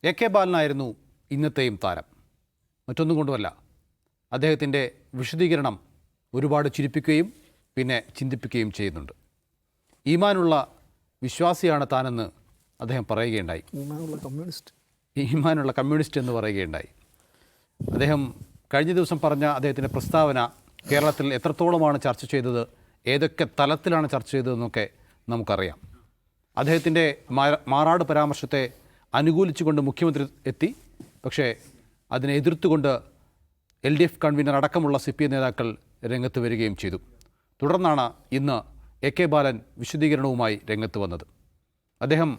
AK. ബാലനായിരുന്നു ഇന്നത്തെയും താരം. മറ്റൊന്നും കൊണ്ടുമല്ല, അദ്ദേഹത്തിൻ്റെ വിശദീകരണം ഒരുപാട് ചിരിപ്പിക്കുകയും പിന്നെ ചിന്തിപ്പിക്കുകയും ചെയ്യുന്നുണ്ട്. ഈമാനുള്ള വിശ്വാസിയാണ് താനെന്ന് അദ്ദേഹം പറയുകയുണ്ടായി. ഈമാനുള്ള കമ്മ്യൂണിസ്റ്റ് എന്ന് പറയുകയുണ്ടായി. അദ്ദേഹം കഴിഞ്ഞ ദിവസം പറഞ്ഞ അദ്ദേഹത്തിൻ്റെ പ്രസ്താവന കേരളത്തിൽ എത്രത്തോളമാണ് ചർച്ച ചെയ്തത്, ഏതൊക്കെ തലത്തിലാണ് ചർച്ച ചെയ്തതെന്നൊക്കെ നമുക്കറിയാം. അദ്ദേഹത്തിൻ്റെ മാറാട് പരാമർശത്തെ അനുകൂലിച്ചുകൊണ്ട് മുഖ്യമന്ത്രി എത്തി. പക്ഷേ അതിനെ എതിർത്തുകൊണ്ട് LDF കൺവീനർ അടക്കമുള്ള CPI നേതാക്കൾ രംഗത്ത് വരികയും ചെയ്തു. തുടർന്നാണ് ഇന്ന് എ.കെ. ബാലൻ വിശദീകരണവുമായി രംഗത്ത് വന്നത്. അദ്ദേഹം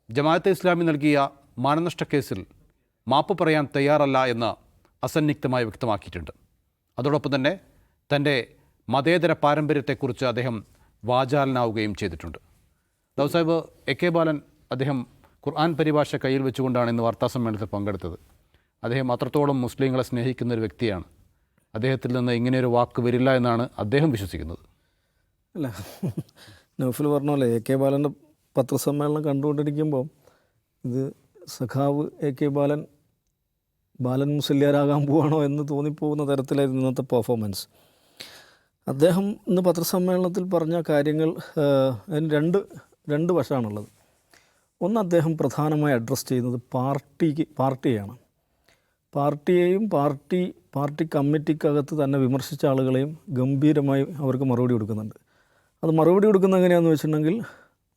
ജമാഅത്തെ ഇസ്ലാമി നൽകിയ മാനനഷ്ട കേസിൽ മാപ്പ് പറയാൻ തയ്യാറല്ല എന്ന് അസന്നിഗ്ധമായി വ്യക്തമാക്കിയിട്ടുണ്ട്. അതോടൊപ്പം തന്നെ തൻ്റെ മതേതര പാരമ്പര്യത്തെക്കുറിച്ച് അദ്ദേഹം വാചാലനാവുകയും ചെയ്തിട്ടുണ്ട്. ദാവൂദ് സാഹിബ്, എ.കെ. ബാലൻ അദ്ദേഹം ഖുർആൻ പരിഭാഷ കയ്യിൽ വെച്ചുകൊണ്ടാണ് ഇന്ന് വാർത്താസമ്മേളനത്തിൽ പങ്കെടുത്തത്. അദ്ദേഹം അത്രത്തോളം മുസ്ലിങ്ങളെ സ്നേഹിക്കുന്ന ഒരു വ്യക്തിയാണ്. അദ്ദേഹത്തിൽ നിന്ന് ഇങ്ങനെയൊരു വാക്ക് വരില്ല എന്നാണ് അദ്ദേഹം വിശ്വസിക്കുന്നത്. അല്ല, നൗഫൽ പറഞ്ഞ പോലെ എ.കെ. ബാലൻ്റെ പത്രസമ്മേളനം കണ്ടുകൊണ്ടിരിക്കുമ്പോൾ ഇത് സഖാവ് എ.കെ. ബാലൻ മുസ്ലിയാരാകാൻ പോവാണോ എന്ന് തോന്നിപ്പോകുന്ന തരത്തിലായിരുന്നു ഇന്നത്തെ പെർഫോമൻസ്. അദ്ദേഹം ഇന്ന് പത്രസമ്മേളനത്തിൽ പറഞ്ഞ കാര്യങ്ങൾ അതിന് രണ്ട് വശമാണുള്ളത്. ഒന്ന്, അദ്ദേഹം പ്രധാനമായി അഡ്രസ്സ് ചെയ്യുന്നത് പാർട്ടിയെയാണ്. പാർട്ടിയെയും പാർട്ടി കമ്മിറ്റിക്കകത്ത് തന്നെ വിമർശിച്ച ആളുകളെയും ഗംഭീരമായി അവർക്ക് മറുപടി കൊടുക്കുന്നുണ്ട്. അത് മറുപടി കൊടുക്കുന്നത് എങ്ങനെയാണെന്ന് വെച്ചിട്ടുണ്ടെങ്കിൽ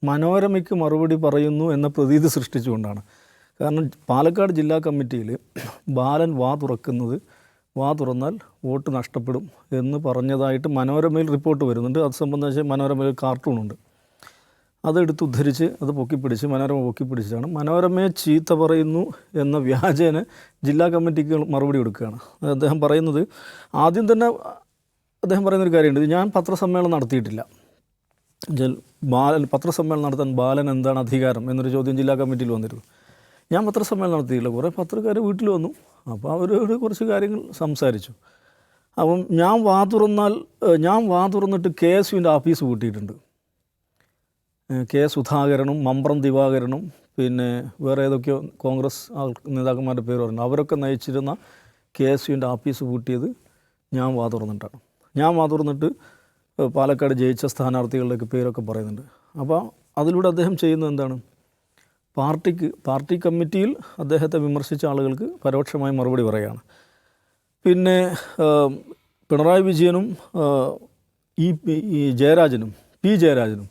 മനോരമയ്ക്ക് മറുപടി പറയുന്നു എന്ന പ്രതീതി സൃഷ്ടിച്ചുകൊണ്ടാണ്. കാരണം പാലക്കാട് ജില്ലാ കമ്മിറ്റിയിൽ ബാലൻ വാ തുറന്നാൽ വോട്ട് നഷ്ടപ്പെടും എന്ന് പറഞ്ഞതായിട്ട് മനോരമയിൽ റിപ്പോർട്ട് വരുന്നുണ്ട്. അത് സംബന്ധിച്ച് മനോരമയിൽ കാർട്ടൂണുണ്ട്. അതെടുത്ത് ഉദ്ധരിച്ച് അത് മനോരമ പൊക്കിപ്പിടിച്ചാണ് മനോരമയെ ചീത്ത പറയുന്നു എന്ന വ്യാജേന ജില്ലാ കമ്മിറ്റിക്ക് മറുപടി കൊടുക്കുകയാണ്. അദ്ദേഹം പറയുന്നത്, ആദ്യം തന്നെ അദ്ദേഹം പറയുന്നൊരു കാര്യമുണ്ട്, ഞാൻ പത്രസമ്മേളനം നടത്തിയിട്ടില്ല. പത്രസമ്മേളനം നടത്താൻ ബാലൻ എന്താണ് അധികാരം എന്നൊരു ചോദ്യം ജില്ലാ കമ്മിറ്റിയിൽ വന്നിരുന്നു. ഞാൻ പത്രസമ്മേളനം നടത്തിയില്ല. കുറേ പത്രക്കാർ വീട്ടിൽ വന്നു. അപ്പോൾ അവരോട് കുറച്ച് കാര്യങ്ങൾ സംസാരിച്ചു. അപ്പം ഞാൻ വാ തുറന്നിട്ട് KSUവിൻ്റെ ആഫീസ് കൂട്ടിയിട്ടുണ്ട്. K. സുധാകരനും മമ്പ്രം ദിവാകരനും പിന്നെ വേറെ ഏതൊക്കെയോ കോൺഗ്രസ് നേതാക്കന്മാരുടെ പേര് പറഞ്ഞു. അവരൊക്കെ നയിച്ചിരുന്ന KSUവിൻ്റെ ആഫീസ് പൂട്ടിയത് ഞാൻ വാ തുറന്നിട്ടാണ്. ഞാൻ വാ തുറന്നിട്ട് പാലക്കാട് ജയിച്ച സ്ഥാനാർത്ഥികളുടെയൊക്കെ പേരൊക്കെ പറയുന്നുണ്ട്. അപ്പോൾ അതിലൂടെ അദ്ദേഹം ചെയ്യുന്നത് എന്താണ്? പാർട്ടി കമ്മിറ്റിയിൽ അദ്ദേഹത്തെ വിമർശിച്ച ആളുകൾക്ക് പരോക്ഷമായി മറുപടി പറയുകയാണ്. പിന്നെ പിണറായി വിജയനും P. ജയരാജനും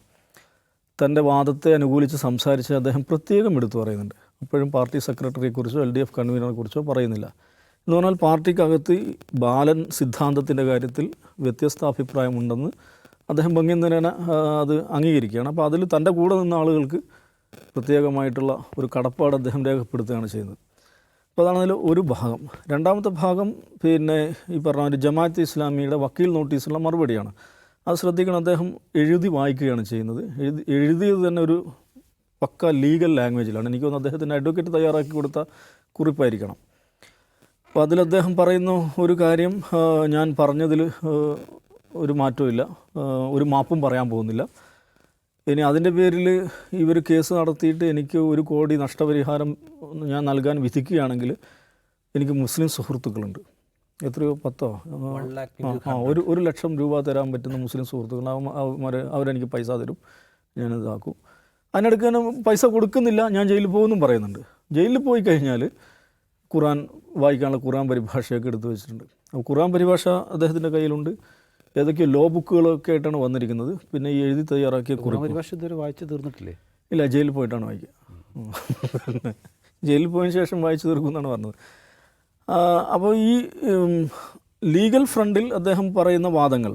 തൻ്റെ വാദത്തെ അനുകൂലിച്ച് സംസാരിച്ച് അദ്ദേഹം പ്രത്യേകം എടുത്തു പറയുന്നുണ്ട്. അപ്പോഴും പാർട്ടി സെക്രട്ടറിയെക്കുറിച്ചോ LDF കൺവീനറെക്കുറിച്ചോ പറയുന്നില്ല. എന്ന് പറഞ്ഞാൽ പാർട്ടിക്കകത്ത് ബാലൻ സിദ്ധാന്തത്തിൻ്റെ കാര്യത്തിൽ വ്യത്യസ്ത അഭിപ്രായമുണ്ടെന്ന് അദ്ദേഹം ഭംഗിന്തരേന അത് അംഗീകരിക്കുകയാണ്. അപ്പോൾ അതിൽ തൻ്റെ കൂടെ നിന്ന ആളുകൾക്ക് പ്രത്യേകമായിട്ടുള്ള ഒരു കടപ്പാട് അദ്ദേഹം രേഖപ്പെടുത്തുകയാണ് ചെയ്യുന്നത്. അപ്പോൾ അതാണ് അതിൽ ഒരു ഭാഗം. രണ്ടാമത്തെ ഭാഗം പിന്നെ ഈ പറഞ്ഞ ഒരു ജമാഅത്തെ ഇസ്ലാമിയുടെ വക്കീൽ നോട്ടീസുള്ള മറുപടിയാണ്. അത് ശ്രദ്ധിക്കണം, അദ്ദേഹം എഴുതി വായിക്കുകയാണ് ചെയ്യുന്നത്. എഴുതിയത് തന്നെ ഒരു പക്ക ലീഗൽ ലാംഗ്വേജിലാണ്. എനിക്ക് തോന്നുന്നു അദ്ദേഹത്തിൻ്റെ അഡ്വക്കേറ്റ് തയ്യാറാക്കി കൊടുത്ത കുറിപ്പായിരിക്കണം. അപ്പോൾ അതിൽ അദ്ദേഹം പറയുന്ന ഒരു കാര്യം, ഞാൻ പറഞ്ഞതിൽ ഒരു മാറ്റവും ഒരു മാപ്പും പറയാൻ പോകുന്നില്ല. ഇനി അതിൻ്റെ പേരിൽ ഇവർ കേസ് നടത്തിയിട്ട് എനിക്ക് 1 കോടി നഷ്ടപരിഹാരം ഞാൻ നൽകാൻ വിധിക്കുകയാണെങ്കിൽ എനിക്ക് മുസ്ലിം സുഹൃത്തുക്കളുണ്ട്. എത്രയോ 10 1 ലക്ഷം രൂപ തരാൻ പറ്റുന്ന മുസ്ലിം സുഹൃത്തുക്കൾ. അവരെനിക്ക് പൈസ തരും, ഞാനിതാക്കും. അതിനിടയ്ക്ക് തന്നെ പൈസ കൊടുക്കുന്നില്ല, ഞാൻ ജയിലിൽ പോകുമെന്നും പറയുന്നുണ്ട്. ജയിലിൽ പോയി കഴിഞ്ഞാൽ ഖുർആൻ വായിക്കാനുള്ള ഖുർആൻ പരിഭാഷയൊക്കെ എടുത്തു വെച്ചിട്ടുണ്ട്. അപ്പോൾ ഖുർആൻ പരിഭാഷ അദ്ദേഹത്തിൻ്റെ കയ്യിലുണ്ട്. ഏതൊക്കെയോ ലോ ബുക്കുകളൊക്കെ ആയിട്ടാണ് വന്നിരിക്കുന്നത്. പിന്നെ ഈ എഴുതി തയ്യാറാക്കിയ ഖുർആൻ പരിഭാഷ ഇതുവരെ വായിച്ചു തീർന്നിട്ടില്ലേ? ഇല്ല, ജയിലിൽ പോയിട്ടാണ് വായിക്കുക. ജയിലിൽ പോയതിന് ശേഷം വായിച്ചു തീർക്കുമെന്നാണ് പറഞ്ഞത്. അപ്പോൾ ഈ ലീഗൽ ഫ്രണ്ടിൽ അദ്ദേഹം പറയുന്ന വാദങ്ങൾ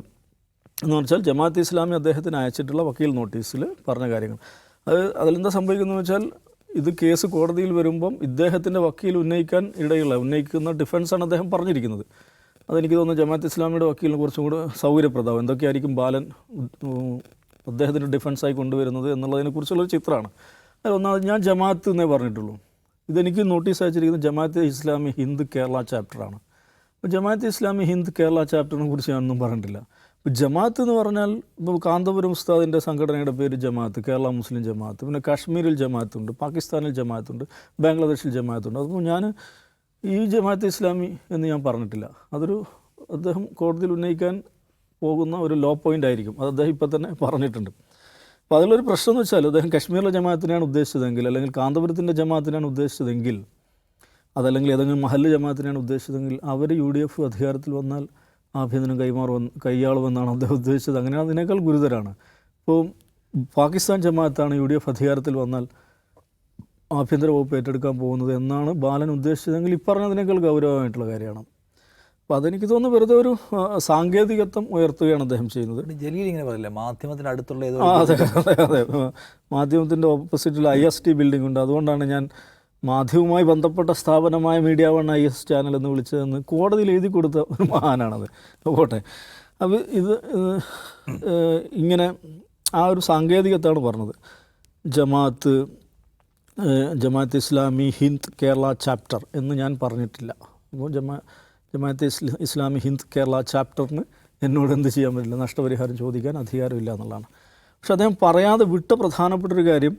എന്ന് വെച്ചാൽ ജമാഅത്തെ ഇസ്ലാമി അദ്ദേഹത്തിന് അയച്ചിട്ടുള്ള വക്കീൽ നോട്ടീസിൽ പറഞ്ഞ കാര്യങ്ങൾ, അതിലെന്താ സംഭവിക്കുന്നതെന്ന് വെച്ചാൽ ഇത് കേസ് കോടതിയിൽ വരുമ്പം ഇദ്ദേഹത്തിൻ്റെ വക്കീൽ ഉന്നയിക്കുന്ന ഡിഫൻസാണ് അദ്ദേഹം പറഞ്ഞിരിക്കുന്നത്. അതെനിക്ക് തോന്നുന്നു ജമാഅത്തെ ഇസ്ലാമിയുടെ വക്കീലിന് കുറച്ചും കൂടെ സൗകര്യപ്രദമാവും. എന്തൊക്കെയായിരിക്കും ബാലൻ അദ്ദേഹത്തിൻ്റെ ഡിഫൻസായി കൊണ്ടുവരുന്നത് എന്നുള്ളതിനെക്കുറിച്ചുള്ളൊരു ചിത്രമാണ്. ഒന്നാമത് ഞാൻ ജമാഅത്ത് എന്നേ പറഞ്ഞിട്ടുള്ളൂ. ഇതെനിക്ക് നോട്ടീസ് അയച്ചിരിക്കുന്നത് ജമാഅത്തെ ഇസ്ലാമി ഹിന്ദ് കേരള ചാപ്റ്ററാണ്. അപ്പോൾ ജമാഅത്തെ ഇസ്ലാമി ഹിന്ദ് കേരള ചാപ്റ്ററിനെ കുറിച്ച് ഞാനൊന്നും പറഞ്ഞിട്ടില്ല. ജമാഅത്ത് എന്ന് പറഞ്ഞാൽ ഇപ്പോൾ കാന്തപുരം ഉസ്താദിൻ്റെ സംഘടനയുടെ പേര് ജമാഅത്ത്, കേരള മുസ്ലിം ജമാഅത്ത്, പിന്നെ കാശ്മീരിൽ ജമാഅത്തുണ്ട്, പാകിസ്ഥാനിൽ ജമാഅത്തുണ്ട്, ബാംഗ്ലാദേശിൽ ജമാഅത്തുണ്ട്. അപ്പോൾ ഞാൻ ഈ ജമാഅത്ത് ഇസ്ലാമി എന്ന് ഞാൻ പറഞ്ഞിട്ടില്ല. അതൊരു അദ്ദേഹം കോടതിയിൽ ഉന്നയിക്കാൻ പോകുന്ന ഒരു ലോ പോയിൻ്റ് ആയിരിക്കും. അത് അദ്ദേഹം ഇപ്പം തന്നെ പറഞ്ഞിട്ടുണ്ട്. അപ്പോൾ അതിലൊരു പ്രശ്നം എന്ന് വെച്ചാൽ അദ്ദേഹം കശ്മീരിലെ ജമാഅത്തിനെയാണ് ഉദ്ദേശിച്ചതെങ്കിൽ, അല്ലെങ്കിൽ കാന്തപുരത്തിൻ്റെ ജമാഅത്തിനാണ് ഉദ്ദേശിച്ചതെങ്കിൽ, അതല്ലെങ്കിൽ ഏതെങ്കിലും മഹല്ല് ജമാഅത്തിനാണ് ഉദ്ദേശിച്ചതെങ്കിൽ, അവർ UDF അധികാരത്തിൽ വന്നാൽ ആഭ്യന്തരം കൈയാളുമെന്നാണ് അദ്ദേഹം ഉദ്ദേശിച്ചത്. അങ്ങനെ അതിനേക്കാൾ ഗുരുതരമാണ്. ഇപ്പോൾ പാകിസ്ഥാൻ ജമാഅത്താണ് UDF അധികാരത്തിൽ വന്നാൽ ആഭ്യന്തര വകുപ്പ് ഏറ്റെടുക്കാൻ പോകുന്നത് എന്നാണ് ബാലൻ ഉദ്ദേശിച്ചതെങ്കിൽ ഈ പറഞ്ഞതിനേക്കാൾ ഗൗരവമായിട്ടുള്ള കാര്യമാണ്. അപ്പോൾ അതെനിക്ക് തോന്നുന്നു വെറുതെ ഒരു സാങ്കേതികത്വം ഉയർത്തുകയാണ് അദ്ദേഹം ചെയ്യുന്നത്. ജലീൽ ഇങ്ങനെ പറയില്ല, മാധ്യമത്തിന് അടുത്തുള്ള ഏതോ അതെ അതെ അതെ മാധ്യമത്തിൻ്റെ ഓപ്പോസിറ്റിൽ IST ബിൽഡിംഗ് ഉണ്ട്. അതുകൊണ്ടാണ് ഞാൻ മാധ്യമവുമായി ബന്ധപ്പെട്ട സ്ഥാപനമായ മീഡിയ വൺ IS ചാനൽ എന്ന് വിളിച്ചതെന്ന് കോടതിയിൽ എഴുതി കൊടുത്ത ഒരു മഹാനാണത്. പോട്ടെ. അപ്പോൾ ഇത് ഇങ്ങനെ ആ ഒരു സാങ്കേതികത്താണ് പറഞ്ഞത്. ജമാഅത്ത് ഇസ്ലാമി ഹിന്ദ് കേരള ചാപ്റ്റർ എന്ന് ഞാൻ പറഞ്ഞിട്ടില്ല. അപ്പോൾ ജമാഅത്ത് ഇസ്ലാമി ഹിന്ദ് കേരള ചാപ്റ്ററിന് എന്നോട് എന്ത് ചെയ്യാൻ പറ്റില്ല, നഷ്ടപരിഹാരം ചോദിക്കാൻ അധികാരമില്ല എന്നുള്ളതാണ്. പക്ഷെ അദ്ദേഹം പറയാതെ വിട്ട പ്രധാനപ്പെട്ടൊരു കാര്യം,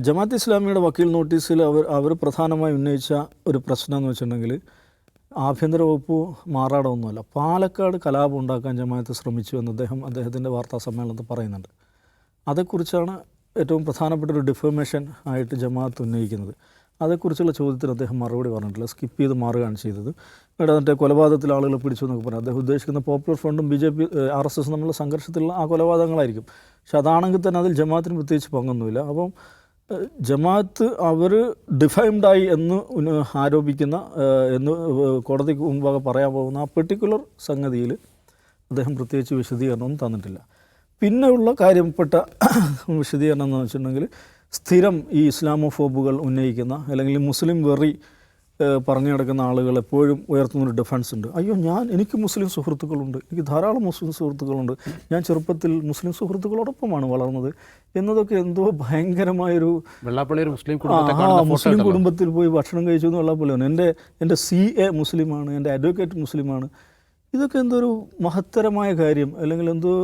ജമാഅത്ത് ഇസ്ലാമിയുടെ വക്കീൽ നോട്ടീസിൽ അവർ പ്രധാനമായി ഉന്നയിച്ച ഒരു പ്രശ്നം എന്ന് വെച്ചിട്ടുണ്ടെങ്കിൽ ആഭ്യന്തര വകുപ്പ് മാറാടമൊന്നുമല്ല, പാലക്കാട് കലാപം ഉണ്ടാക്കാൻ ജമാഅത്ത് ശ്രമിച്ചു എന്ന് അദ്ദേഹത്തിൻ്റെ വാർത്താ സമ്മേളനത്തിൽ പറയുന്നുണ്ട്. അതേക്കുറിച്ചാണ് ഏറ്റവും പ്രധാനപ്പെട്ട ഒരു ഡിഫർമേഷൻ ആയിട്ട് ജമാഅത്ത് ഉന്നയിക്കുന്നത്. അതേക്കുറിച്ചുള്ള ചോദ്യത്തിന് അദ്ദേഹം മറുപടി പറഞ്ഞിട്ടില്ല, സ്കിപ്പ് ചെയ്ത് മാറുകയാണ് ചെയ്തത്. ഇവിടെ മറ്റേ കൊലപാതകത്തിൽ ആളുകളെ പിടിച്ചു എന്നൊക്കെ പറഞ്ഞു. അദ്ദേഹം ഉദ്ദേശിക്കുന്ന പോപ്പുലർ ഫ്രണ്ടും BJP RSS തമ്മിലുള്ള സംഘർഷത്തിലുള്ള ആ കൊലപാതകങ്ങളായിരിക്കും. പക്ഷെ അതാണെങ്കിൽ തന്നെ അതിൽ ജമാഅത്തിന് പ്രത്യേകിച്ച് പങ്കൊന്നുമില്ല. അപ്പം ജമാഅത്ത് അവർ ഡിഫൈംഡായി എന്ന് ആരോപിക്കുന്ന എന്ന് കോടതിക്ക് മുമ്പാകെ പറയാൻ പോകുന്ന ആ പെർട്ടിക്കുലർ സംഗതിയിൽ അദ്ദേഹം പ്രത്യേകിച്ച് വിശദീകരണമൊന്നും തന്നിട്ടില്ല. പിന്നെയുള്ള കാര്യപ്പെട്ട വിശദീകരണം എന്ന് വെച്ചിട്ടുണ്ടെങ്കിൽ സ്ഥിരം ഈ ഇസ്ലാമോഫോബുകൾ ഉന്നയിക്കുന്ന അല്ലെങ്കിൽ മുസ്ലിം വെറി പറഞ്ഞു നടക്കുന്ന ആളുകൾ എപ്പോഴും ഉയർത്തുന്നൊരു ഡിഫൻസ് ഉണ്ട്. അയ്യോ എനിക്ക് മുസ്ലിം സുഹൃത്തുക്കളുണ്ട്, എനിക്ക് ധാരാളം മുസ്ലിം സുഹൃത്തുക്കളുണ്ട്, ഞാൻ ചെറുപ്പത്തിൽ മുസ്ലിം സുഹൃത്തുക്കളോടൊപ്പമാണ് വളർന്നത് എന്നതൊക്കെ എന്തോ ഭയങ്കരമായൊരു മുസ്ലിം കുടുംബത്തിൽ പോയി ഭക്ഷണം കഴിച്ചു എന്ന് വെള്ളാപ്പള്ളിയാണ്. എൻ്റെ CA മുസ്ലിമാണ്, എൻ്റെ അഡ്വക്കേറ്റ് മുസ്ലിമാണ്. ഇതൊക്കെ എന്തോ ഒരു മഹത്തരമായ കാര്യം, അല്ലെങ്കിൽ എന്തോ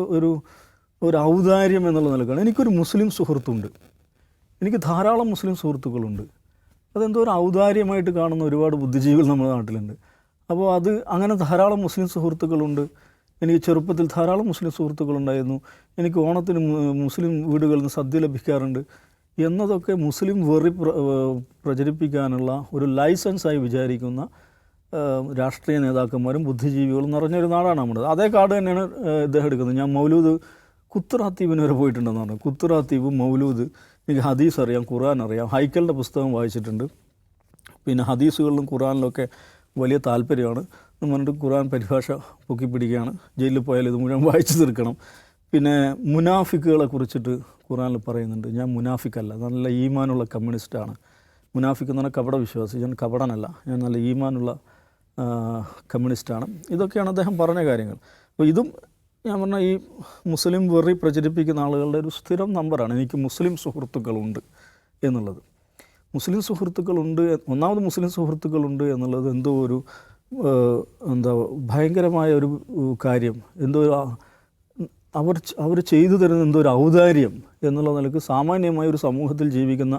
ഒരു ഔദാര്യം എന്നുള്ള നിലക്കാണ്. എനിക്കൊരു മുസ്ലിം സുഹൃത്തുണ്ട്, എനിക്ക് ധാരാളം മുസ്ലിം സുഹൃത്തുക്കളുണ്ട്. അതെന്തോ ഒരു ഔദാര്യമായിട്ട് കാണുന്ന ഒരുപാട് ബുദ്ധിജീവികൾ നമ്മുടെ നാട്ടിലുണ്ട്. അപ്പോൾ അങ്ങനെ ധാരാളം മുസ്ലിം സുഹൃത്തുക്കളുണ്ട്. എനിക്ക് ചെറുപ്പത്തിൽ ധാരാളം മുസ്ലിം സുഹൃത്തുക്കളുണ്ടായിരുന്നു, എനിക്ക് ഓണത്തിന് മുസ്ലിം വീടുകളിൽ നിന്ന് സദ്യ ലഭിക്കാറുണ്ട് എന്നതൊക്കെ മുസ്ലിം വെറി പ്രചരിപ്പിക്കാനുള്ള ഒരു ലൈസൻസായി വിചാരിക്കുന്ന രാഷ്ട്രീയ നേതാക്കന്മാരും ബുദ്ധിജീവികളും നിറഞ്ഞൊരു നാടാണ് നമ്മുടെ. അതേ കാർഡ് തന്നെയാണ് ഇദ്ദേഹം എടുക്കുന്നത്. ഞാൻ മൗലൂദ് കുത്തുറാത്തീബിന് വരെ പോയിട്ടുണ്ടെന്ന് പറഞ്ഞു. കുത്തുറാത്തീബ്, മൗലൂദ്, എനിക്ക് ഹദീസ് അറിയാം, ഖുർആൻ അറിയാം, ഹൈക്കലിൻ്റെ പുസ്തകം വായിച്ചിട്ടുണ്ട്, പിന്നെ ഹദീസുകളിലും ഖുർആനിലൊക്കെ വലിയ താല്പര്യമാണ് എന്ന് പറഞ്ഞിട്ട് ഖുർആൻ പരിഭാഷ പൊക്കിപ്പിടിക്കുകയാണ്. ജയിലിൽ പോയാൽ ഇത് മുഴുവൻ വായിച്ചു തീർക്കണം. പിന്നെ മുനാഫിക്കുകളെ കുറിച്ചിട്ട് ഖുർആനിൽ പറയുന്നുണ്ട്, ഞാൻ മുനാഫിക്കല്ല, നല്ല ഈമാനുള്ള കമ്മ്യൂണിസ്റ്റാണ്. മുനാഫിക്ക് എന്ന് പറഞ്ഞാൽ കപട വിശ്വാസി, ഞാൻ കപടനല്ല, ഞാൻ നല്ല ഈമാനുള്ള കമ്മ്യൂണിസ്റ്റാണ്. ഇതൊക്കെയാണ് അദ്ദേഹം പറഞ്ഞ കാര്യങ്ങൾ. അപ്പോൾ ഇതും ഞാൻ പറഞ്ഞ ഈ മുസ്ലിം വെറി പ്രചരിപ്പിക്കുന്ന ആളുകളുടെ ഒരു സ്ഥിരം നമ്പറാണ്, എനിക്ക് മുസ്ലിം സുഹൃത്തുക്കളുണ്ട് എന്നുള്ളത്. മുസ്ലിം സുഹൃത്തുക്കളുണ്ട്, ഒന്നാമത് മുസ്ലിം സുഹൃത്തുക്കളുണ്ട് എന്നുള്ളത് എന്തോ ഒരു ഭയങ്കരമായ ഒരു കാര്യം, എന്തോ അവർ ചെയ്തു തരുന്ന എന്തോ ഒരു ഔദാര്യം എന്നുള്ള നിലക്ക് സാമാന്യമായ ഒരു സമൂഹത്തിൽ ജീവിക്കുന്ന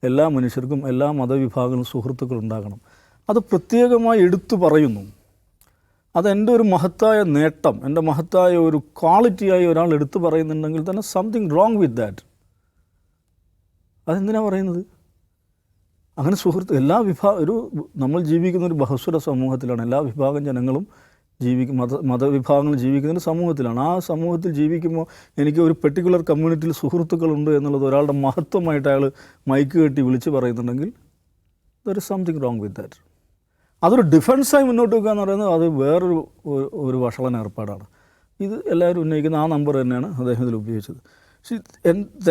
എല്ലാ മനുഷ്യർക്കും എല്ലാ മതവിഭാഗങ്ങളും സുഹൃത്തുക്കളുണ്ടാകണം. അത് പ്രത്യേകമായി എടുത്തു പറയുന്നു. അതെൻ്റെ ഒരു മഹത്തായ നേട്ടം, എൻ്റെ മഹത്തായ ഒരു ക്വാളിറ്റിയായി ഒരാൾ എടുത്തു പറയുന്നുണ്ടെങ്കിൽ തന്നെ സംതിങ് റോങ് വിത്ത് ദാറ്റ്. അതെന്തിനാണ് പറയുന്നത്? അങ്ങനെ എല്ലാ നമ്മൾ ജീവിക്കുന്ന ഒരു ബഹുസ്വര സമൂഹത്തിലാണ്. എല്ലാ വിഭാഗം ജനങ്ങളും മതവിഭാഗങ്ങൾ ജീവിക്കുന്ന ഒരു സമൂഹത്തിലാണ്. ആ സമൂഹത്തിൽ ജീവിക്കുമ്പോൾ എനിക്ക് ഒരു പെർട്ടിക്കുലർ കമ്മ്യൂണിറ്റിയിൽ സുഹൃത്തുക്കളുണ്ട് എന്നുള്ളത് ഒരാളുടെ മഹത്വമായിട്ട് അയാൾ മൈക്ക് കെട്ടി വിളിച്ച് പറയുന്നുണ്ടെങ്കിൽ there is something wrong with that. അതൊരു ഡിഫൻസായി മുന്നോട്ട് വെക്കുക എന്ന് പറയുന്നത് അത് വേറൊരു വഷളൻ ഏർപ്പാടാണ്. ഇത് എല്ലാവരും ഉന്നയിക്കുന്ന ആ നമ്പർ തന്നെയാണ് അദ്ദേഹം ഇതിൽ ഉപയോഗിച്ചത്. പക്ഷേ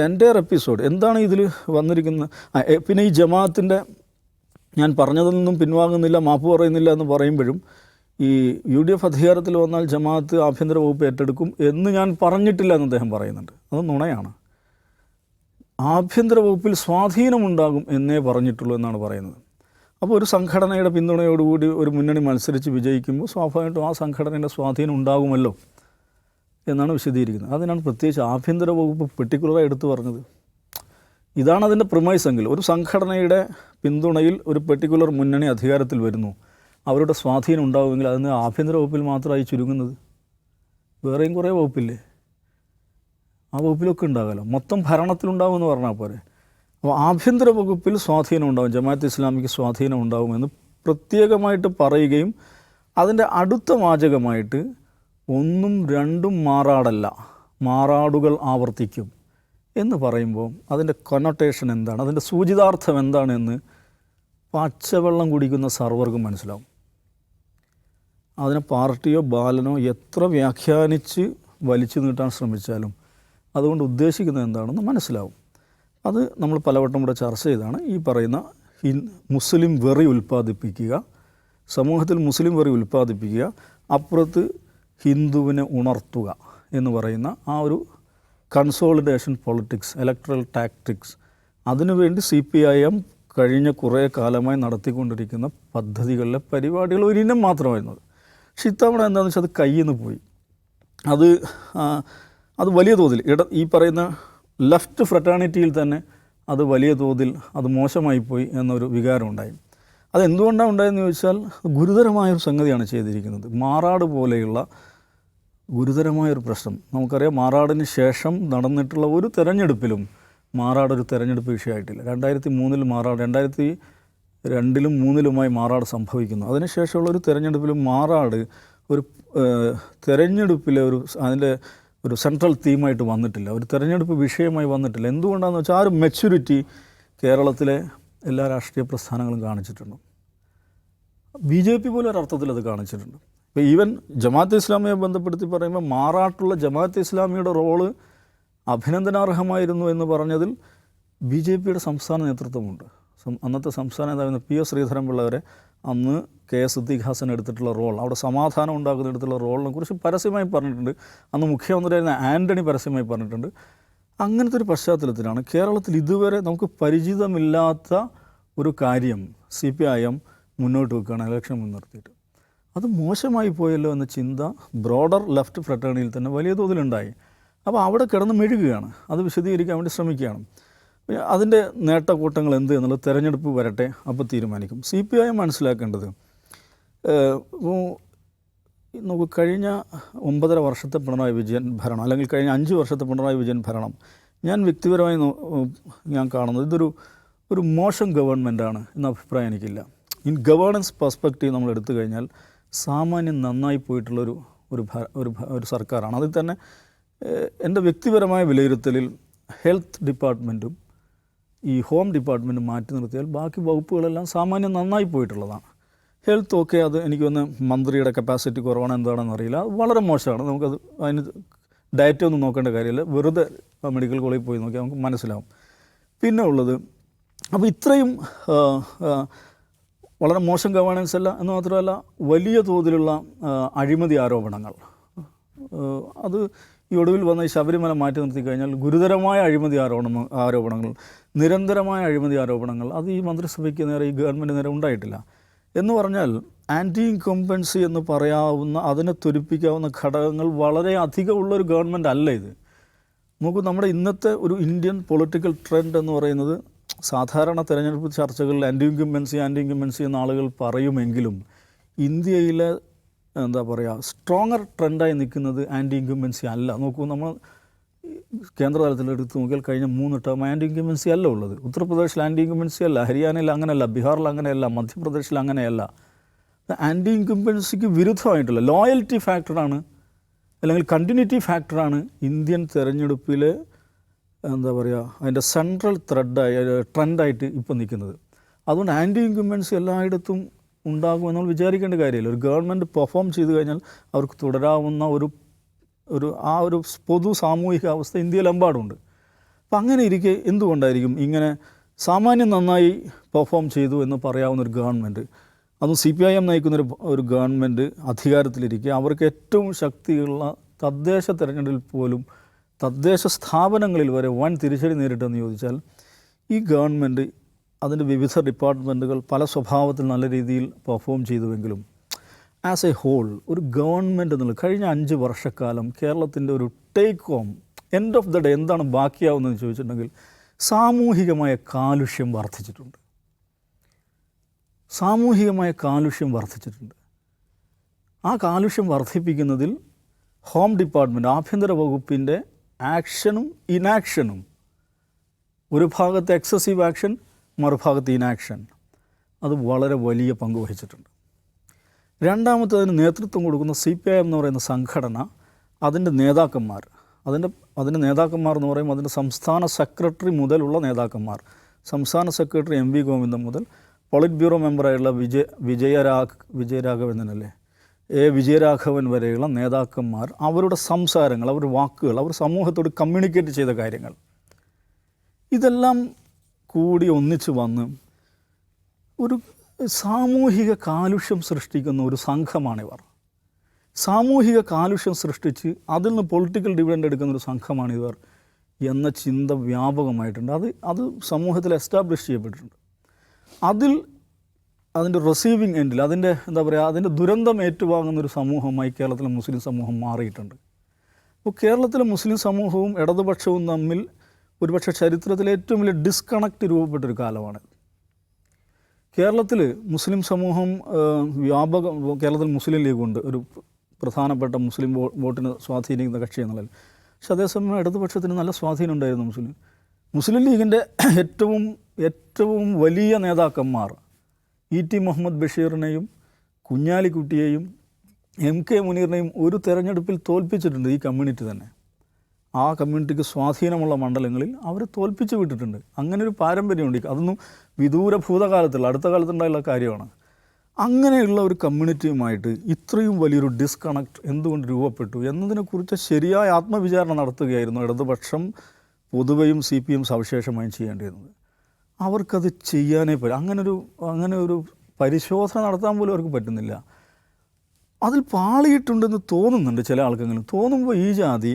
എൻ്റെ എപ്പിസോഡ് എന്താണ് ഇതിൽ വന്നിരിക്കുന്നത്? പിന്നെ ഈ ജമാഅത്തിൻ്റെ ഞാൻ പറഞ്ഞതിൽ നിന്നും പിൻവാങ്ങുന്നില്ല, മാപ്പ് പറയുന്നില്ല എന്ന് പറയുമ്പോഴും ഈ UDF അധികാരത്തിൽ വന്നാൽ ജമാഅത്ത് ആഭ്യന്തര വകുപ്പ് ഏറ്റെടുക്കും എന്ന് ഞാൻ പറഞ്ഞിട്ടില്ല എന്ന് അദ്ദേഹം പറയുന്നുണ്ട്. അത് നുണയാണ്. ആഭ്യന്തര വകുപ്പിൽ സ്വാധീനമുണ്ടാകും എന്നേ പറഞ്ഞിട്ടുള്ളൂ എന്നാണ് പറയുന്നത്. അപ്പോൾ ഒരു സംഘടനയുടെ പിന്തുണയോടുകൂടി ഒരു മുന്നണി മത്സരിച്ച് വിജയിക്കുമ്പോൾ സ്വാഭാവികമായിട്ടും ആ സംഘടനയുടെ സ്വാധീനം ഉണ്ടാകുമല്ലോ. എന്നാണ് വിശദീകരിക്കുന്നത്. അതിനാണ് പ്രത്യേകിച്ച് ആഭ്യന്തര വകുപ്പ് പെർട്ടിക്കുലറായി എടുത്തു പറഞ്ഞത്. ഇതാണ് അതിൻ്റെ പ്രിമൈസ് എങ്കിൽ ഒരു സംഘടനയുടെ പിന്തുണയിൽ ഒരു പെർട്ടിക്കുലർ മുന്നണി അധികാരത്തിൽ വരുന്നു, അവരുടെ സ്വാധീനം ഉണ്ടാകുമെങ്കിൽ അതിന് ആഭ്യന്തര വകുപ്പിൽ മാത്രമായി ചുരുങ്ങുന്നത്. വേറെയും കുറേ വകുപ്പില്ലേ, ആ വകുപ്പിലൊക്കെ ഉണ്ടാകാമല്ലോ, മൊത്തം ഭരണത്തിലുണ്ടാകുമെന്ന് പറഞ്ഞാൽ പോരെ. അപ്പോൾ ആഭ്യന്തര വകുപ്പിൽ സ്വാധീനം ഉണ്ടാകും, ജമാഅത്ത് ഇസ്ലാമിക്ക് സ്വാധീനം ഉണ്ടാകുമെന്ന് പ്രത്യേകമായിട്ട് പറയുകയും അതിൻ്റെ അടുത്ത വാചകമായിട്ട് 1ഉം 2ഉം മാറാടല്ല, മാറാടുകൾ ആവർത്തിക്കും എന്ന് പറയുമ്പോൾ അതിൻ്റെ കൊനോട്ടേഷൻ എന്താണ്, അതിൻ്റെ സൂചിതാർത്ഥം എന്താണെന്ന് പച്ചവെള്ളം കുടിക്കുന്ന സർവർക്കും മനസ്സിലാവും. അതിനെ പാർട്ടിയോ ബാലനോ എത്ര വ്യാഖ്യാനിച്ച് വലിച്ചു നീട്ടാൻ ശ്രമിച്ചാലും അതുകൊണ്ട് ഉദ്ദേശിക്കുന്നത് എന്താണെന്ന് മനസ്സിലാവും. അത് നമ്മൾ പലവട്ടം ഇവിടെ ചർച്ച ചെയ്താണ്. ഈ പറയുന്ന മുസ്ലിം വെറി ഉൽപ്പാദിപ്പിക്കുക, സമൂഹത്തിൽ മുസ്ലിം വെറി ഉൽപ്പാദിപ്പിക്കുക, അപ്പുറത്ത് ഹിന്ദുവിനെ ഉണർത്തുക എന്ന് പറയുന്ന ആ ഒരു കൺസോളിഡേഷൻ പൊളിറ്റിക്സ്, ഇലക്ട്രൽ ടാക്ടിക്സ്, അതിനുവേണ്ടി CPIM കഴിഞ്ഞ കുറേ കാലമായി നടത്തിക്കൊണ്ടിരിക്കുന്ന പദ്ധതികളിലെ പരിപാടികൾ ഒരിനം മാത്രമായിരുന്നത്. പക്ഷെ ഇത്തവണ എന്താണെന്ന് വെച്ചാൽ അത് കയ്യിൽ നിന്ന് പോയി. അത് വലിയ തോതിൽ ഈ പറയുന്ന ലെഫ്റ്റ് ഫ്രട്ടേണിറ്റിയിൽ തന്നെ അത് വലിയ തോതിൽ അത് മോശമായിപ്പോയി എന്നൊരു വികാരം ഉണ്ടായി. അതെന്തുകൊണ്ടാണ് ഉണ്ടായെന്ന് ചോദിച്ചാൽ ഗുരുതരമായൊരു സംഗതിയാണ് ചെയ്തിരിക്കുന്നത്. മാറാട് പോലെയുള്ള ഗുരുതരമായൊരു പ്രശ്നം നമുക്കറിയാം. മാറാടിന് ശേഷം നടന്നിട്ടുള്ള ഒരു തെരഞ്ഞെടുപ്പിലും മാറാട് ഒരു തെരഞ്ഞെടുപ്പ് വിഷയമായിട്ടില്ല. 2003 മാറാട്, 2002ലും 2003ലുമായി മാറാട് സംഭവിക്കുന്നു. അതിനുശേഷമുള്ള ഒരു തെരഞ്ഞെടുപ്പിലും മാറാട് ഒരു തെരഞ്ഞെടുപ്പിലെ അതിൻ്റെ ഒരു സെൻട്രൽ തീമായിട്ട് വന്നിട്ടില്ല, ഒരു തെരഞ്ഞെടുപ്പ് വിഷയമായി വന്നിട്ടില്ല. എന്തുകൊണ്ടാണെന്ന് വെച്ചാൽ ആ ഒരു മെച്യൂരിറ്റി കേരളത്തിലെ എല്ലാ രാഷ്ട്രീയ പ്രസ്ഥാനങ്ങളും കാണിച്ചിട്ടുണ്ട്. BJP പോലും ഒരർത്ഥത്തിൽ അത് കാണിച്ചിട്ടുണ്ട്. ഇപ്പോൾ ഈവൻ ജമാഅത്ത് ഇസ്ലാമിയെ ബന്ധപ്പെടുത്തി പറയുമ്പോൾ മാറാട്ടുള്ള ജമാഅത്ത് ഇസ്ലാമിയുടെ റോള് അഭിനന്ദനാർഹമായിരുന്നു എന്ന് പറഞ്ഞതിൽ BJPയുടെ സംസ്ഥാന നേതൃത്വമുണ്ട്. അന്നത്തെ സംസ്ഥാന നേതാവ് PS ശ്രീധരൻപിള്ള വരെ അന്ന് KS സിദ്ദീഖ് ഹസൻ എടുത്തിട്ടുള്ള റോൾ, അവിടെ സമാധാനം ഉണ്ടാക്കുന്നിടത്തുള്ള റോളിനെ കുറിച്ച് പരസ്യമായി പറഞ്ഞിട്ടുണ്ട്. അന്ന് മുഖ്യമന്ത്രിയായിരുന്ന ആൻ്റണി പരസ്യമായി പറഞ്ഞിട്ടുണ്ട്. അങ്ങനത്തെ ഒരു പശ്ചാത്തലത്തിലാണ് കേരളത്തിൽ ഇതുവരെ നമുക്ക് പരിചിതമില്ലാത്ത ഒരു കാര്യം CPIM മുന്നോട്ട് വെക്കുകയാണ് ഇലക്ഷൻ മുൻനിർത്തിയിട്ട്. അത് മോശമായി പോയല്ലോ എന്ന ചിന്ത ബ്രോഡർ ലെഫ്റ്റ് ഫ്രട്ടേണിയിൽ തന്നെ വലിയ തോതിലുണ്ടായി. അപ്പോൾ അവിടെ കിടന്ന് മെഴുകുകയാണ്, അത് വിശദീകരിക്കാൻ വേണ്ടി ശ്രമിക്കുകയാണ്. അതിൻ്റെ നേട്ടക്കൂട്ടങ്ങൾ എന്ത് എന്നുള്ളത് തെരഞ്ഞെടുപ്പ് വരട്ടെ, അപ്പോൾ തീരുമാനിക്കും. CPIM മനസ്സിലാക്കേണ്ടത് നമുക്ക് കഴിഞ്ഞ 9.5 വർഷത്തെ പിണറായി വിജയൻ ഭരണം, അല്ലെങ്കിൽ കഴിഞ്ഞ 5 വർഷത്തെ പിണറായി വിജയൻ ഭരണം ഞാൻ വ്യക്തിപരമായി ഞാൻ കാണുന്നത് ഇതൊരു മോശം ഗവൺമെൻറ്റാണ് എന്ന അഭിപ്രായം എനിക്കില്ല. ഇൻ ഗവേണൻസ് പെർസ്പെക്റ്റീവ് നമ്മൾ എടുത്തു കഴിഞ്ഞാൽ സാമാന്യം നന്നായി പോയിട്ടുള്ളൊരു ഒരു സർക്കാരാണ്. അതിൽ തന്നെ എൻ്റെ വ്യക്തിപരമായ വിലയിരുത്തലിൽ ഹെൽത്ത് ഡിപ്പാർട്ട്മെൻറ്റും ഈ ഹോം ഡിപ്പാർട്ട്മെൻറ്റും മാറ്റി നിർത്തിയാൽ ബാക്കി വകുപ്പുകളെല്ലാം സാമാന്യം നന്നായി പോയിട്ടുള്ളതാണ്. ഹെൽത്ത് ഓക്കെ, അത് എനിക്കൊന്ന് മന്ത്രിയുടെ കപ്പാസിറ്റി കുറവാണ്, എന്താണെന്ന് അറിയില്ല, അത് വളരെ മോശമാണ്. നമുക്കത് അതിന് ഡയറ്റ് ഒന്നും നോക്കേണ്ട കാര്യമില്ല, വെറുതെ മെഡിക്കൽ കോളേജിൽ പോയി നോക്കിയാൽ നമുക്ക് മനസ്സിലാവും. പിന്നെ ഉള്ളത്, അപ്പോൾ ഇത്രയും വളരെ മോശം ഗവേണൻസ് അല്ല എന്ന് മാത്രമല്ല വലിയ തോതിലുള്ള അഴിമതി ആരോപണങ്ങൾ. അത് ഈ ഒടുവിൽ വന്ന ഈ ശബരിമല മാറ്റി നിർത്തി കഴിഞ്ഞാൽ ഗുരുതരമായ അഴിമതി ആരോപണങ്ങൾ, നിരന്തരമായ അഴിമതി ആരോപണങ്ങൾ അത് ഈ മന്ത്രിസഭയ്ക്ക് നേരെ, ഈ ഗവൺമെൻറ് നേരെ ഉണ്ടായിട്ടില്ല. എന്ന് പറഞ്ഞാൽ ആൻറ്റി ഇൻകംബൻസി എന്ന് പറയാവുന്ന, അതിനെ ത്വരിപ്പിക്കാവുന്ന ഘടകങ്ങൾ വളരെ അധികമുള്ളൊരു ഗവൺമെൻറ് അല്ല ഇത്. നോക്കൂ, നമ്മുടെ ഇന്നത്തെ ഒരു ഇന്ത്യൻ പൊളിറ്റിക്കൽ ട്രെൻഡ് എന്ന് പറയുന്നത്, സാധാരണ തെരഞ്ഞെടുപ്പ് ചർച്ചകളിൽ ആൻറ്റി ഇൻകംബൻസി എന്ന ആളുകൾ പറയുമെങ്കിലും ഇന്ത്യയിലെ എന്താ പറയുക സ്ട്രോങ്ങർ ട്രെൻഡായി നിൽക്കുന്നത് ആൻറ്റി ഇൻകംബൻസി അല്ല. നോക്കൂ, നമ്മൾ കേന്ദ്ര തലത്തിൽ എടുത്ത് നോക്കിയാൽ കഴിഞ്ഞ 3 ടേം ആൻറ്റി ഇൻകംബൻസി അല്ല ഉള്ളത്. ഉത്തർപ്രദേശിൽ ആൻറ്റി ഇൻകംബൻസി അല്ല, ഹരിയാനയിൽ അങ്ങനെയല്ല, ബീഹാറിൽ അങ്ങനെയല്ല, മധ്യപ്രദേശിൽ അങ്ങനെയല്ല. ആൻറ്റി ഇൻകംബൻസിക്ക് വിരുദ്ധമായിട്ടുള്ള ലോയൽറ്റി ഫാക്ടറാണ്, അല്ലെങ്കിൽ കണ്ടിന്യൂറ്റി ഫാക്ടറാണ് ഇന്ത്യൻ തെരഞ്ഞെടുപ്പിലെ എന്താ പറയുക അതിൻ്റെ സെൻട്രൽ ട്രെൻഡായിട്ട് ഇപ്പോൾ നിൽക്കുന്നത്. അതുകൊണ്ട് ആൻറ്റി ഇൻകംബൻസി എല്ലായിടത്തും ഉണ്ടാകുമെന്ന് നമ്മൾ വിചാരിക്കേണ്ട കാര്യമില്ല. ഒരു ഗവൺമെൻറ് പെർഫോം ചെയ്തു കഴിഞ്ഞാൽ അവർക്ക് തുടരാവുന്ന ഒരു പൊതു സാമൂഹിക അവസ്ഥ ഇന്ത്യയിലെമ്പാടുണ്ട്. അപ്പം അങ്ങനെ ഇരിക്കെ എന്തുകൊണ്ടായിരിക്കും ഇങ്ങനെ സാമാന്യം നന്നായി പെർഫോം ചെയ്തു എന്ന് പറയാവുന്ന ഒരു ഗവൺമെൻറ്, അതും CPIM നയിക്കുന്ന ഒരു ഗവൺമെൻറ് അധികാരത്തിലിരിക്കുക, അവർക്ക് ഏറ്റവും ശക്തിയുള്ള തദ്ദേശ തെരഞ്ഞെടുപ്പിൽ പോലും തദ്ദേശ സ്ഥാപനങ്ങളിൽ വരെ വൻ തിരിച്ചടി നേരിട്ടെന്ന് ചോദിച്ചാൽ, ഈ ഗവൺമെൻറ് അതിൻ്റെ വിവിധ ഡിപ്പാർട്ട്മെൻറ്റുകൾ പല സ്വഭാവത്തിൽ നല്ല രീതിയിൽ പെർഫോം ചെയ്തുവെങ്കിലും ആസ് എ ഹോൾ ഒരു ഗവൺമെൻറ് എന്നുള്ളത് കഴിഞ്ഞ 5 വർഷക്കാലം കേരളത്തിൻ്റെ ഒരു take home end of the day എന്താണ് ബാക്കിയാവുന്നതെന്ന് ചോദിച്ചിട്ടുണ്ടെങ്കിൽ സാമൂഹികമായ കാലുഷ്യം വർദ്ധിച്ചിട്ടുണ്ട്. സാമൂഹികമായ കാലുഷ്യം വർദ്ധിച്ചിട്ടുണ്ട്. ആ കാലുഷ്യം വർദ്ധിപ്പിക്കുന്നതിൽ ഹോം ഡിപ്പാർട്ട്മെൻറ്റ്, ആഭ്യന്തര വകുപ്പിൻ്റെ ആക്ഷനും ഇനാക്ഷനും, ഒരു ഭാഗത്ത് എക്സസീവ് ആക്ഷൻ, മറുഭാഗത്ത് ഇനാക്ഷൻ, അത് വളരെ വലിയ പങ്ക് വഹിച്ചിട്ടുണ്ട്. രണ്ടാമത്തേതിന് നേതൃത്വം കൊടുക്കുന്ന CPIM എന്ന് പറയുന്ന സംഘടന, അതിൻ്റെ നേതാക്കന്മാർ, അതിൻ്റെ നേതാക്കന്മാർ എന്ന് പറയുമ്പോൾ അതിൻ്റെ സംസ്ഥാന സെക്രട്ടറി മുതലുള്ള നേതാക്കന്മാർ, സംസ്ഥാന സെക്രട്ടറി MV ഗോവിന്ദൻ മുതൽ പോളിറ്റ് ബ്യൂറോ മെമ്പറായുള്ള വിജയരാഘവനല്ലേ വിജയരാഘവൻ വരെയുള്ള നേതാക്കന്മാർ, അവരുടെ സംസാരങ്ങൾ, അവരുടെ വാക്കുകൾ, അവർ സമൂഹത്തോട് കമ്മ്യൂണിക്കേറ്റ് ചെയ്ത കാര്യങ്ങൾ, ഇതെല്ലാം കൂടി ഒന്നിച്ച് വന്ന് ഒരു സാമൂഹിക കാലുഷ്യം സൃഷ്ടിക്കുന്ന ഒരു സംഘമാണിവർ. സാമൂഹിക കാലുഷ്യം സൃഷ്ടിച്ച് അതിൽ നിന്ന് പൊളിറ്റിക്കൽ ഡിവിഡൻഡ് എടുക്കുന്ന ഒരു സംഘമാണിവർ എന്ന ചിന്ത വ്യാപകമായിട്ടുണ്ട്. അത് സമൂഹത്തിൽ എസ്റ്റാബ്ലിഷ് ചെയ്യപ്പെട്ടിട്ടുണ്ട്. അതിൻ്റെ റിസീവിങ് എൻഡിൽ അതിൻ്റെ ദുരന്തം ഏറ്റുവാങ്ങുന്നൊരു സമൂഹമായി കേരളത്തിലെ മുസ്ലിം സമൂഹം മാറിയിട്ടുണ്ട്. അപ്പോൾ കേരളത്തിലെ മുസ്ലിം സമൂഹവും ഇടതുപക്ഷവും തമ്മിൽ ഒരുപക്ഷെ ചരിത്രത്തിലെ ഏറ്റവും വലിയ ഡിസ്കണക്റ്റ് രൂപപ്പെട്ടൊരു കാലമാണ്. കേരളത്തിൽ മുസ്ലിം സമൂഹം കേരളത്തിൽ മുസ്ലിം ലീഗുണ്ട്, ഒരു പ്രധാനപ്പെട്ട മുസ്ലിം വോട്ടിന് സ്വാധീനിക്കുന്ന കക്ഷി എന്നുള്ളത്. പക്ഷെ അതേസമയം ഇടതുപക്ഷത്തിന് നല്ല സ്വാധീനം ഉണ്ടായിരുന്നു. മുസ്ലിം ലീഗിൻ്റെ ഏറ്റവും വലിയ നേതാക്കന്മാർ E.T. മുഹമ്മദ് ബഷീറിനെയും കുഞ്ഞാലിക്കുട്ടിയെയും MK മുനീറിനെയും ഒരു തെരഞ്ഞെടുപ്പിൽ തോൽപ്പിച്ചിട്ടുണ്ട് ഈ കമ്മ്യൂണിറ്റി തന്നെ. ആ കമ്മ്യൂണിറ്റിക്ക് സ്വാധീനമുള്ള മണ്ഡലങ്ങളിൽ അവരെ തോൽപ്പിച്ച് വിട്ടിട്ടുണ്ട്. അങ്ങനെ ഒരു പാരമ്പര്യമുണ്ട്. അതൊന്നും വിദൂര ഭൂതകാലത്തുള്ള അടുത്ത കാലത്തുണ്ടായുള്ള കാര്യമാണ്. അങ്ങനെയുള്ള ഒരു കമ്മ്യൂണിറ്റിയുമായിട്ട് ഇത്രയും വലിയൊരു ഡിസ്കണക്ട് എന്തുകൊണ്ട് രൂപപ്പെട്ടു എന്നതിനെക്കുറിച്ച് ശരിയായ ആത്മവിചാരണ നടത്തുകയായിരുന്നു ഇടതുപക്ഷം പൊതുവെയും CPM സവിശേഷമായും ചെയ്യേണ്ടിയിരുന്നത്. അവർക്കത് ചെയ്യാനേ പറ്റും. അങ്ങനെ ഒരു പരിശോധന നടത്താൻ പോലും അവർക്ക് പറ്റുന്നില്ല. അതിൽ പാളിയിട്ടുണ്ടെന്ന് തോന്നുന്നുണ്ട് ചില ആൾക്കെങ്കിലും. തോന്നുമ്പോൾ ഈ ജാതി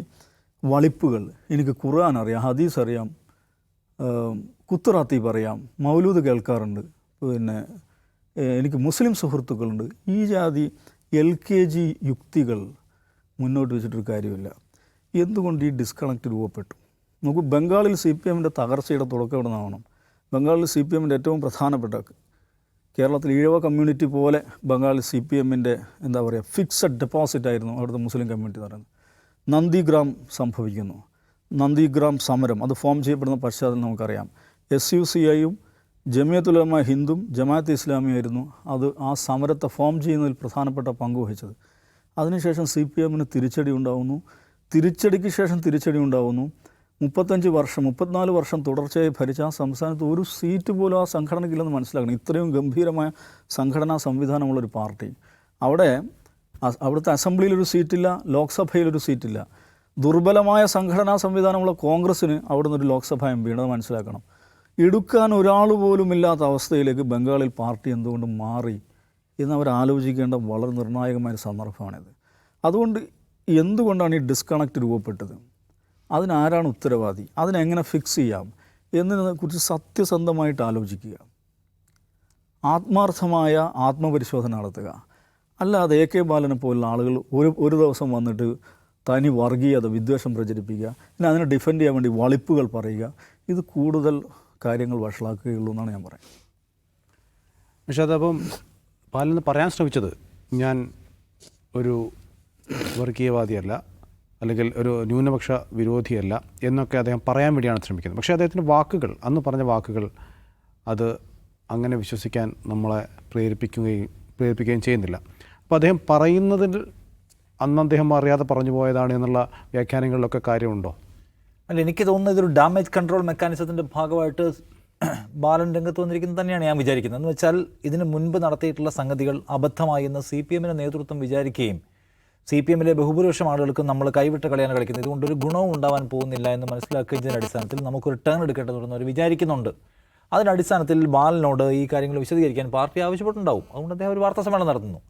വളിപ്പുകൾ, എനിക്ക് ഖുർആൻ അറിയാം, ഹദീസ് അറിയാം, കുത്തുറാത്തീബ് അറിയാം, മൗലൂദ് കേൾക്കാറുണ്ട്, പിന്നെ എനിക്ക് മുസ്ലിം സുഹൃത്തുക്കളുണ്ട്, ഈ ജാതി LKG യുക്തികൾ മുന്നോട്ട് വെച്ചിട്ടൊരു കാര്യമില്ല. എന്തുകൊണ്ട് ഈ ഡിസ്കണക്റ്റ് രൂപപ്പെട്ടു? നമുക്ക് ബംഗാളിൽ CPMൻ്റെ തകർച്ചയുടെ തുടക്കം ഇവിടെ നിന്നാവണം. ബംഗാളിൽ CPMൻ്റെ ഏറ്റവും പ്രധാനപ്പെട്ട, കേരളത്തിൽ ഈഴവ കമ്മ്യൂണിറ്റി പോലെ ബംഗാളിൽ CPMൻ്റെ ഫിക്സഡ് ഡെപ്പോസിറ്റ് ആയിരുന്നു അവിടുത്തെ മുസ്ലിം കമ്മ്യൂണിറ്റി എന്ന് പറയുന്നത്. നന്ദിഗ്രാം സംഭവിക്കുന്നു. നന്ദിഗ്രാം സമരം അത് ഫോം ചെയ്യപ്പെടുന്ന പശ്ചാത്തലം നമുക്കറിയാം. SUCIയും ജമിയത്തുൽ ഉലമ ഹിന്ദും ജമാഅത്ത് ഇസ്ലാമിയായിരുന്നു അത് ആ സമരത്തെ ഫോം ചെയ്യുന്നതിൽ പ്രധാനപ്പെട്ട പങ്ക് വഹിച്ചത്. അതിനുശേഷം CPMന് തിരിച്ചടി ഉണ്ടാകുന്നു. തിരിച്ചടിക്ക് ശേഷം തിരിച്ചടി ഉണ്ടാകുന്നു. 34 വർഷം തുടർച്ചയായി ഭരിച്ച ആ സംസ്ഥാനത്ത് ഒരു സീറ്റ് പോലും ആ സംഘടനയ്ക്കില്ലെന്ന് മനസ്സിലാക്കണം. ഇത്രയും ഗംഭീരമായ സംഘടനാ സംവിധാനമുള്ളൊരു പാർട്ടി, അവിടുത്തെ അസംബ്ലിയിലൊരു സീറ്റില്ല, ലോക്സഭയിലൊരു സീറ്റില്ല. ദുർബലമായ സംഘടനാ സംവിധാനമുള്ള കോൺഗ്രസ്സിന് അവിടെ നിന്നൊരു ലോക്സഭാ MP ഉണ്ടെന്ന് മനസ്സിലാക്കണം. എടുക്കാൻ ഒരാൾ പോലും ഇല്ലാത്ത അവസ്ഥയിലേക്ക് ബംഗാളിൽ പാർട്ടി എന്തുകൊണ്ട് മാറി എന്നവർ ആലോചിക്കേണ്ട വളരെ നിർണായകമായ സന്ദർഭമാണിത്. അതുകൊണ്ട് എന്തുകൊണ്ടാണ് ഈ ഡിസ്കണക്റ്റ് രൂപപ്പെട്ടത്, അതിനാരാണ് ഉത്തരവാദി, അതിനെങ്ങനെ ഫിക്സ് ചെയ്യാം എന്നതിനെക്കുറിച്ച് സത്യസന്ധമായിട്ട് ആലോചിക്കുക, ആത്മാർത്ഥമായ ആത്മപരിശോധന നടത്തുക. അല്ലാതെ AK ബാലനെ പോലുള്ള ആളുകൾ ഒരു ദിവസം വന്നിട്ട് തനി വർഗീയത, വിദ്വേഷം പ്രചരിപ്പിക്കുക, പിന്നെ അതിനെ ഡിഫെൻഡ് ചെയ്യാൻ വേണ്ടി വളിപ്പുകൾ പറയുക, ഇത് കൂടുതൽ കാര്യങ്ങൾ വഷളാക്കുകയുള്ളൂ എന്നാണ് ഞാൻ പറയുന്നത്. പക്ഷേ അതപ്പം ബാലൻ പറയാൻ ശ്രമിച്ചത് ഞാൻ ഒരു വർഗീയവാദിയല്ല, അല്ലെങ്കിൽ ഒരു ന്യൂനപക്ഷ വിരോധിയല്ല എന്നൊക്കെ അദ്ദേഹം പറയാൻ വേണ്ടിയാണ് ശ്രമിക്കുന്നത്. പക്ഷേ അദ്ദേഹത്തിൻ്റെ വാക്കുകൾ, അന്ന് പറഞ്ഞ വാക്കുകൾ, അത് അങ്ങനെ വിശ്വസിക്കാൻ നമ്മളെ പ്രേരിപ്പിക്കുകയും ചെയ്യുന്നില്ല. അപ്പോൾ അദ്ദേഹം പറയുന്നതിൽ അന്ന് അദ്ദേഹം അറിയാതെ പറഞ്ഞു പോയതാണ് എന്നുള്ള വ്യാഖ്യാനങ്ങളിലൊക്കെ കാര്യമുണ്ടോ? അല്ല, എനിക്ക് തോന്നുന്നത് ഇതൊരു ഡാമേജ് കൺട്രോൾ മെക്കാനിസത്തിൻ്റെ ഭാഗമായിട്ട് ബാലൻ രംഗത്ത് വന്നിരിക്കുന്നത് തന്നെയാണ് ഞാൻ വിചാരിക്കുന്നത്. എന്ന് വെച്ചാൽ ഇതിന് മുൻപ് നടത്തിയിട്ടുള്ള സംഗതികൾ അബദ്ധമായി എന്ന് CPMൻ്റെ നേതൃത്വം വിചാരിക്കുകയും CPMലെ ബഹുഭൂരിപക്ഷം ആളുകൾക്കും നമ്മൾ കൈവിട്ട കളിയാണ് കളിക്കുന്നത്, ഇതുകൊണ്ടൊരു ഗുണവും ഉണ്ടാവാൻ പോകുന്നില്ല എന്ന് മനസ്സിലാക്കുന്നതിൻ്റെ അടിസ്ഥാനത്തിൽ നമുക്കൊരു ടേൺ എടുക്കേണ്ടതുണ്ടെന്ന് അവർ വിചാരിക്കുന്നുണ്ട്. അതിൻ്റെ അടിസ്ഥാനത്തിൽ ബാലനോട് ഈ കാര്യങ്ങൾ വിശദീകരിക്കാൻ പാർട്ടി ആവശ്യപ്പെട്ടുണ്ടാവും. അതുകൊണ്ട് അദ്ദേഹം ഒരു വാർത്താ സമ്മേളനം നടത്തുന്നു.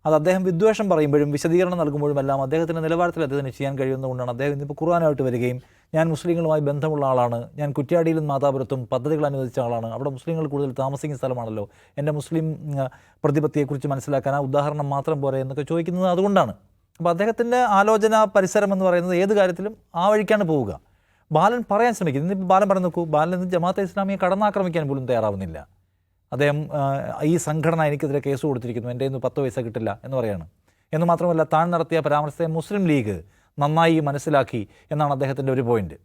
അത് അദ്ദേഹം വിദ്വേഷം പറയുമ്പോഴും വിശദീകരണം നൽകുമ്പോഴും എല്ലാം അദ്ദേഹത്തിൻ്റെ നിലവാരത്തിൽ അദ്ദേഹത്തിന് ചെയ്യാൻ കഴിയുന്നതുകൊണ്ടാണ് അദ്ദേഹം ഇന്നിപ്പോൾ ഖുർആനായിട്ട് വരികയും ഞാൻ മുസ്ലിങ്ങളുമായി ബന്ധമുള്ള ആളാണ്, ഞാൻ കുറ്റ്യാടിയിലും മാതാപുരത്തും പദ്ധതികൾ അനുവദിച്ച ആളാണ്, അവിടെ മുസ്ലിങ്ങൾ കൂടുതൽ താമസിക്കുന്ന സ്ഥലമാണല്ലോ, എൻ്റെ മുസ്ലിം പ്രതിപത്തിയെക്കുറിച്ച് മനസ്സിലാക്കാൻ ആ ഉദാഹരണം മാത്രം പോരെ എന്നൊക്കെ ചോദിക്കുന്നത് അതുകൊണ്ടാണ്. അപ്പോൾ അദ്ദേഹത്തിൻ്റെ ആലോചന പരിസരം എന്ന് പറയുന്നത് ഏത് കാര്യത്തിലും ആ വഴിക്കാണ് പോവുക. ബാലൻ പറയാൻ ശ്രമിക്കുന്നത്, ഇന്നിപ്പോൾ ബാലൻ പറഞ്ഞു നോക്കൂ, ബാലൻ ഇന്ന് ജമാഅത്തെ ഇസ്ലാമിയെ കടന്നാക്രമിക്കാൻ പോലും തയ്യാറാവുന്നില്ല. അദ്ദേഹം ഈ സംഘടന എനിക്കെതിരെ കേസ് കൊടുത്തിരിക്കുന്നു, എൻ്റെ ഇന്ന് 10 പൈസ കിട്ടില്ല എന്ന് പറയാണ്. എന്ന് മാത്രമല്ല, താൻ നടത്തിയ പരാമർശത്തെ മുസ്ലിം ലീഗ് നന്നായി മനസ്സിലാക്കി എന്നാണ് അദ്ദേഹത്തിൻ്റെ ഒരു പോയിന്റ്.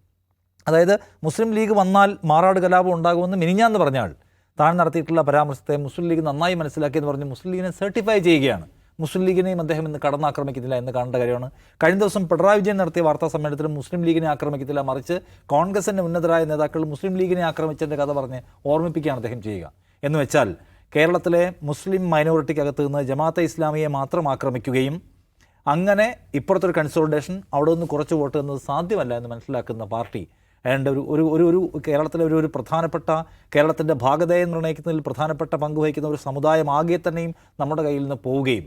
അതായത് മുസ്ലിം ലീഗ് വന്നാൽ മാറാട് കലാപം ഉണ്ടാകുമെന്ന് മിനിഞ്ഞാന്ന് പറഞ്ഞാൽ താൻ നടത്തിയിട്ടുള്ള പരാമർശത്തെ മുസ്ലിം ലീഗ് നന്നായി മനസ്സിലാക്കി എന്ന് പറഞ്ഞ് മുസ്ലിം ലീഗിനെ സർട്ടിഫൈ ചെയ്യുകയാണ്. മുസ്ലിം ലീഗിനെയും അദ്ദേഹം ഇന്ന് കടന്നാക്രമിക്കുന്നില്ല എന്ന് കാണേണ്ട കാര്യമാണ്. കഴിഞ്ഞ ദിവസം പിണറായി വിജയൻ നടത്തിയ വാർത്താ സമ്മേളനത്തിൽ മുസ്ലിം ലീഗിനെ ആക്രമിക്കത്തില്ല, മറിച്ച് കോൺഗ്രസിൻ്റെ ഉന്നതരായ നേതാക്കൾ മുസ്ലിം ലീഗിനെ ആക്രമിച്ചതിൻ്റെ കഥ പറഞ്ഞ് ഓർമ്മിപ്പിക്കുകയാണ് അദ്ദേഹം ചെയ്യുക. എന്ന് വെച്ചാൽ കേരളത്തിലെ മുസ്ലിം മൈനോറിറ്റിക്കകത്ത് നിന്ന് ജമാഅത്തെ ഇസ്ലാമിയെ മാത്രം ആക്രമിക്കുകയും അങ്ങനെ ഇപ്പുറത്തൊരു കൺസോളിഡേഷൻ അവിടെ നിന്ന് കുറച്ച് വോട്ട് എന്നത് സാധ്യമല്ല എന്ന് മനസ്സിലാക്കുന്ന പാർട്ടി അതിൻ്റെ ഒരു കേരളത്തിലെ ഒരു പ്രധാനപ്പെട്ട കേരളത്തിൻ്റെ ഭാഗധേയ നിർണ്ണയിക്കുന്നതിൽ പ്രധാനപ്പെട്ട പങ്കുവഹിക്കുന്ന ഒരു സമുദായം ആകെ തന്നെയും നമ്മുടെ കയ്യിൽ നിന്ന് പോവുകയും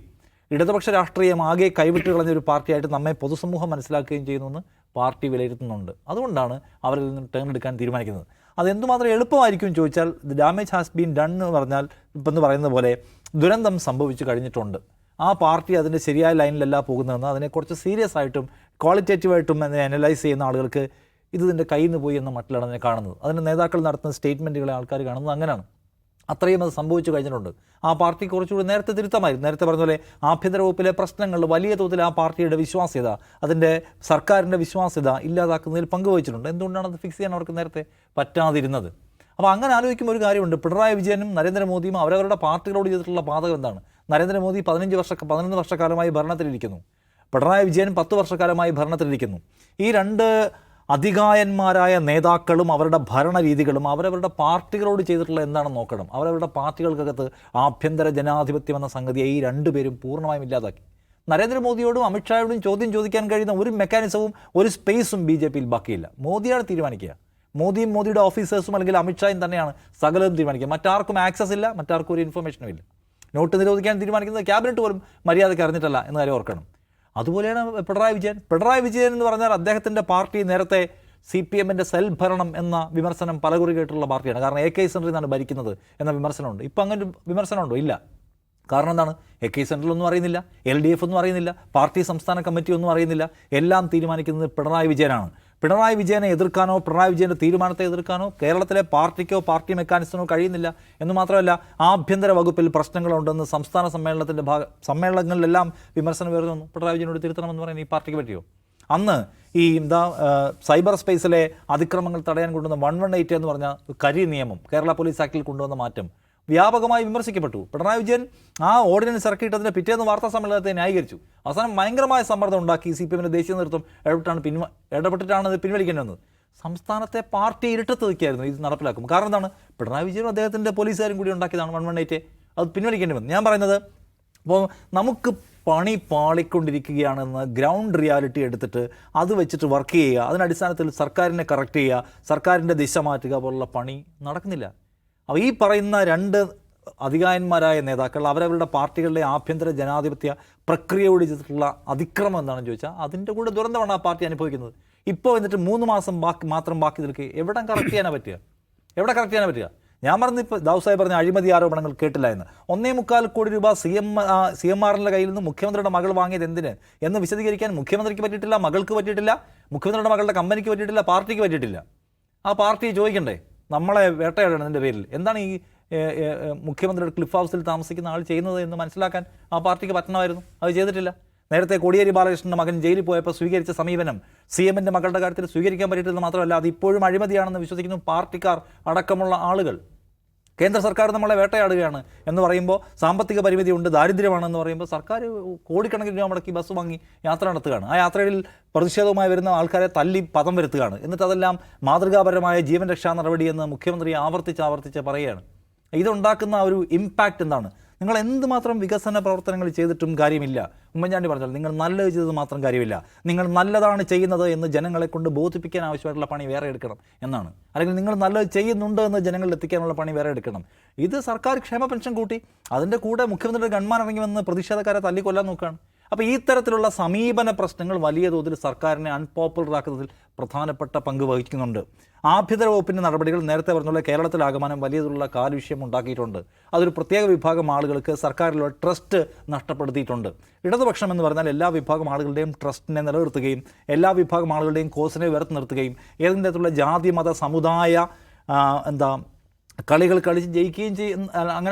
ഇടതുപക്ഷ രാഷ്ട്രീയം ആകെ കൈവിട്ട് കളഞ്ഞൊരു പാർട്ടിയായിട്ട് നമ്മെ പൊതുസമൂഹം മനസ്സിലാക്കുകയും ചെയ്യുന്നുവെന്ന് പാർട്ടി വിലയിരുത്തുന്നുണ്ട്. അതുകൊണ്ടാണ് അവരിൽ നിന്ന് ടേൺ എടുക്കാൻ തീരുമാനിക്കുന്നത്. അതെന്തുമാത്രം എളുപ്പമായിരിക്കും ചോദിച്ചാൽ the damage has been done എന്ന് പറഞ്ഞാൽ ഇപ്പം എന്ന് പറയുന്നത് പോലെ ദുരന്തം സംഭവിച്ചു കഴിഞ്ഞിട്ടുണ്ട്. ആ പാർട്ടി അതിൻ്റെ ശരിയായ ലൈനിലല്ല പോകുന്നതെന്ന് അതിനെ കുറച്ച് സീരിയസ് ആയിട്ടും ക്വാളിറ്റേറ്റീവായിട്ടും അനലൈസ് ചെയ്യുന്ന ആളുകൾക്ക് ഇതിൻ്റെ കയ്യിൽ നിന്ന് പോയി എന്ന മട്ടിലാണ് അതിനെ കാണുന്നത്. അതിൻ്റെ നേതാക്കൾ നടത്തുന്ന സ്റ്റേറ്റ്മെൻറ്റുകളെ ആൾക്കാർ കാണുന്നത് അങ്ങനെയാണ്. അത്രയും അത് സംഭവിച്ചു കഴിഞ്ഞിട്ടുണ്ട്. ആ പാർട്ടി കുറച്ചുകൂടി നേരത്തെ തിരുത്തമായിരുന്നു. നേരത്തെ പറഞ്ഞ പോലെ ആഭ്യന്തര വകുപ്പിലെ പ്രശ്നങ്ങൾ വലിയ തോതിൽ ആ പാർട്ടിയുടെ വിശ്വാസ്യത, അതിൻ്റെ സർക്കാരിൻ്റെ വിശ്വാസ്യത ഇല്ലാതാക്കുന്നതിൽ പങ്കുവഹിച്ചിട്ടുണ്ട്. എന്തുകൊണ്ടാണ് അത് ഫിക്സ് ചെയ്യാൻ അവർക്ക് നേരത്തെ പറ്റാതിരുന്നത്? അപ്പോൾ അങ്ങനെ ആലോചിക്കുമ്പോൾ ഒരു കാര്യമുണ്ട്. പിണറായി വിജയനും നരേന്ദ്രമോദിയും അവരവരുടെ പാർട്ടികളോട് ചെയ്തിട്ടുള്ള പാതകം എന്താണ്? നരേന്ദ്രമോദി 11 വർഷക്കാലമായി ഭരണത്തിലിരിക്കുന്നു. പിണറായി വിജയൻ 10 വർഷക്കാലമായി ഭരണത്തിലിരിക്കുന്നു. ഈ രണ്ട് അധികായന്മാരായ നേതാക്കളും അവരുടെ ഭരണരീതികളും അവരവരുടെ പാർട്ടികളോട് ചെയ്തിട്ടുള്ള എന്താണെന്ന് നോക്കണം. അവരവരുടെ പാർട്ടികൾക്കകത്ത് ആഭ്യന്തര ജനാധിപത്യം എന്ന സംഗതിയെ ഈ രണ്ടുപേരും പൂർണ്ണമായും ഇല്ലാതാക്കി. നരേന്ദ്രമോദിയോടും അമിത്ഷായോടും ചോദ്യം ചോദിക്കാൻ കഴിയുന്ന ഒരു മെക്കാനിസവും ഒരു സ്പേസും BJPയിൽ ബാക്കിയില്ല. മോദിയാണ് തീരുമാനിക്കുക. മോദിയും മോദിയുടെ ഓഫീസേഴ്സും അല്ലെങ്കിൽ അമിത്ഷായും തന്നെയാണ് സകലവും തീരുമാനിക്കുക. മറ്റാർക്കും ആക്സസ് ഇല്ല, മറ്റാർക്കും ഒരു ഇൻഫർമേഷനും ഇല്ല. നോട്ട് നിരോധിക്കാൻ തീരുമാനിക്കുന്നത് ക്യാബിനറ്റ് പോലും മര്യാദയ്ക്ക് അറിഞ്ഞിട്ടല്ല എന്ന കാര്യം ഓർക്കണം. അതുപോലെയാണ് പിണറായി വിജയൻ എന്ന് പറഞ്ഞാൽ അദ്ദേഹത്തിൻ്റെ പാർട്ടി നേരത്തെ CPMൻ്റെ സെൽഫ് ഭരണം എന്ന വിമർശനം പലകുറി കേട്ടുള്ള പാർട്ടിയാണ്. കാരണം AK സെൻറ്ററിൽ നിന്നാണ് ഭരിക്കുന്നത് എന്ന വിമർശനമുണ്ട്. ഇപ്പം അങ്ങനെ ഒരു വിമർശനമുണ്ടോ? ഇല്ല. കാരണം എന്താണ്? AK സെൻറ്ററിലൊന്നും അറിയുന്നില്ല, LDF ഒന്നും അറിയുന്നില്ല, പാർട്ടി സംസ്ഥാന കമ്മിറ്റി ഒന്നും അറിയുന്നില്ല. എല്ലാം തീരുമാനിക്കുന്നത് പിണറായി വിജയനാണ്. പിണറായി വിജയനെ എതിർക്കാനോ പിണറായി വിജയൻ്റെ തീരുമാനത്തെ എതിർക്കാനോ കേരളത്തിലെ പാർട്ടിക്കോ പാർട്ടി മെക്കാനിസത്തിനോ കഴിയുന്നില്ല. എന്ന് മാത്രമല്ല, ആഭ്യന്തര വകുപ്പിൽ പ്രശ്നങ്ങളുണ്ടെന്ന് സംസ്ഥാന സമ്മേളനങ്ങളിലെല്ലാം വിമർശനം ഉയർന്നു വന്നു. പിണറായി വിജയനോട് തിരുത്തണമെന്ന് പറയാൻ ഈ പാർട്ടിക്ക് പറ്റിയോ? അന്ന് ഈ സൈബർ സ്പേസിലെ അതിക്രമങ്ങൾ തടയാൻ കൊണ്ടുവന്ന 118 എന്ന് പറഞ്ഞ കരി നിയമം, കേരള പോലീസ് ആക്ടിൽ കൊണ്ടുവന്ന മാറ്റം വ്യാപകമായി വിമർശിക്കപ്പെട്ടു. പിണറായി വിജയൻ ആ ഓർഡിനൻസ് ഇറക്കിയിട്ടതിൻ്റെ പിറ്റേന്ന് വാർത്താ സമ്മേളനത്തെ ന്യായീകരിച്ചു. അവസാനം ഭയങ്കരമായ സമ്മർദ്ദം ഉണ്ടാക്കി. CPMൻ്റെ ദേശീയ നേതൃത്വം ഇടപെട്ടിട്ടാണ് ഇത് പിൻവലിക്കേണ്ടി വന്നത്. സംസ്ഥാനത്തെ പാർട്ടി ഇരുട്ടത്ത് നിൽക്കുകയായിരുന്നു ഇത് നടപ്പിലാക്കും. കാരണം എന്താണ്? പിണറായി വിജയനും അദ്ദേഹത്തിൻ്റെ പോലീസുകാരും കൂടി ഉണ്ടാക്കിയതാണ് 118. അത് പിൻവലിക്കേണ്ടി വന്നു. ഞാൻ പറയുന്നത്, അപ്പോൾ നമുക്ക് പണി പാളിക്കൊണ്ടിരിക്കുകയാണെന്ന് ഗ്രൗണ്ട് റിയാലിറ്റി എടുത്തിട്ട് അത് വെച്ചിട്ട് വർക്ക് ചെയ്യുക, അതിനടിസ്ഥാനത്തിൽ സർക്കാരിനെ കറക്റ്റ് ചെയ്യുക, സർക്കാരിൻ്റെ ദിശ മാറ്റുക പോലുള്ള പണി നടക്കുന്നില്ല. അപ്പോൾ ഈ പറയുന്ന രണ്ട് അധികായന്മാരായ നേതാക്കൾ അവരവരുടെ പാർട്ടികളുടെ ആഭ്യന്തര ജനാധിപത്യ പ്രക്രിയയോട് ചെയ്തിട്ടുള്ള അതിക്രമം എന്താണെന്ന് ചോദിച്ചാൽ അതിൻ്റെ കൂടെ ദുരന്തമാണ് ആ പാർട്ടി അനുഭവിക്കുന്നത്. ഇപ്പോൾ എന്നിട്ട് 3 മാസം മാത്രം ബാക്കി നിൽക്കുക. എവിടെ കറക്റ്റ് ചെയ്യാനാണ് പറ്റുക? ഞാൻ പറഞ്ഞ ഇപ്പോൾ ദാവൂദ് സാഹിബ് പറഞ്ഞ അഴിമതി ആരോപണങ്ങൾ കേട്ടില്ല എന്ന്. 1.25 കോടി രൂപ CMRൻ്റെ കയ്യിൽ നിന്ന് മുഖ്യമന്ത്രിയുടെ മകൾ വാങ്ങിയത് എന്തിന് എന്ന് വിശദീകരിക്കാൻ മുഖ്യമന്ത്രിക്ക് പറ്റിയിട്ടില്ല, മകൾക്ക് പറ്റിയിട്ടില്ല, മുഖ്യമന്ത്രിയുടെ മകളുടെ കമ്പനിക്ക് പറ്റിയിട്ടില്ല, പാർട്ടിക്ക് പറ്റിയിട്ടില്ല. ആ പാർട്ടി ചോദിക്കണ്ടേ നമ്മളെ വേട്ടയാടണം അതിൻ്റെ പേരിൽ? എന്താണ് ഈ മുഖ്യമന്ത്രിയുടെ ക്ലിഫ് ഹൗസിൽ താമസിക്കുന്ന ആൾ ചെയ്യുന്നത് എന്ന് മനസ്സിലാക്കാൻ ആ പാർട്ടിക്ക് പറ്റണമായിരുന്നു. അത് ചെയ്തിട്ടില്ല. നേരത്തെ കോടിയേരി ബാലകൃഷ്ണൻ്റെ മകൻ ജയിലിൽ പോയപ്പോൾ സ്വീകരിച്ച സമീപനം CMൻ്റെ മകളുടെ കാര്യത്തിൽ സ്വീകരിക്കാൻ പറ്റിയിട്ടില്ലെന്ന് മാത്രമല്ല, അത് ഇപ്പോഴും അഴിമതിയാണെന്ന് വിശ്വസിക്കുന്നു പാർട്ടിക്കാർ അടക്കമുള്ള ആളുകൾ. കേന്ദ്ര സർക്കാർ നമ്മളെ വേട്ടയാടുകയാണ് എന്ന് പറയുമ്പോൾ, സാമ്പത്തിക പരിമിതിയുണ്ട്, ദാരിദ്ര്യമാണെന്ന് പറയുമ്പോൾ സർക്കാർ കോടിക്കണക്കിന് രൂപ മുടക്കി ബസ് വാങ്ങി യാത്ര നടത്തുകയാണ്. ആ യാത്രയിൽ പ്രതിഷേധവുമായി വരുന്ന ആൾക്കാരെ തല്ലി പദം വരുത്തുകയാണ്. എന്നിട്ട് അതെല്ലാം മാതൃകാപരമായ ജീവൻ രക്ഷാ നടപടി എന്ന് മുഖ്യമന്ത്രി ആവർത്തിച്ച് പറയുകയാണ്. ഇതുണ്ടാക്കുന്ന ഒരു ഇമ്പാക്റ്റ് എന്താണ്? നിങ്ങൾ എന്തുമാത്രം വികസന പ്രവർത്തനങ്ങൾ ചെയ്തിട്ടും കാര്യമില്ല. ഉമ്മൻചാണ്ടി പറഞ്ഞാൽ നിങ്ങൾ നല്ലത് ചെയ്തത് മാത്രം കാര്യമില്ല, നിങ്ങൾ നല്ലതാണ് ചെയ്യുന്നത് എന്ന് ജനങ്ങളെ കൊണ്ട് ബോധിപ്പിക്കാൻ ആവശ്യമായിട്ടുള്ള പണി വേറെ എടുക്കണം എന്നാണ്. അല്ലെങ്കിൽ നിങ്ങൾ നല്ലത് ചെയ്യുന്നുണ്ട് എന്ന് ജനങ്ങളിൽ എത്തിക്കാനുള്ള പണി വേറെ എടുക്കണം. ഇത് സർക്കാർ ക്ഷേമ പെൻഷൻ കൂട്ടി അതിൻ്റെ കൂടെ മുഖ്യമന്ത്രിയുടെ ഗൺമാൻ ഇറങ്ങി വന്ന് പ്രതിഷേധക്കാരെ തല്ലിക്കൊല്ലാൻ നോക്കുകയാണ്. അപ്പോൾ ഈ തരത്തിലുള്ള സമീപന പ്രശ്നങ്ങൾ വലിയ തോതിൽ സർക്കാരിനെ അൺപോപ്പുലർ ആക്കുന്നതിൽ പ്രധാനപ്പെട്ട പങ്ക് വഹിക്കുന്നുണ്ട്. ആഭ്യന്തര വകുപ്പിൻ്റെ നടപടികൾ നേരത്തെ പറഞ്ഞുള്ള കേരളത്തിലാകമാനം വലിയ തോതിലുള്ള കാലുഷ്യം ഉണ്ടാക്കിയിട്ടുണ്ട്. അതൊരു പ്രത്യേക വിഭാഗം ആളുകൾക്ക് സർക്കാരിലുള്ള ട്രസ്റ്റ് നഷ്ടപ്പെടുത്തിയിട്ടുണ്ട്. ഇടതുപക്ഷം എന്ന് പറഞ്ഞാൽ എല്ലാ വിഭാഗം ആളുകളുടെയും ട്രസ്റ്റിനെ നിലനിർത്തുകയും എല്ലാ വിഭാഗം ആളുകളുടെയും കോസിനെ ഉയർത്തി നിർത്തുകയും ഏതെങ്കിലും തരത്തിലുള്ള ജാതി മത സമുദായ കളികൾ കളിച്ച് ജയിക്കുകയും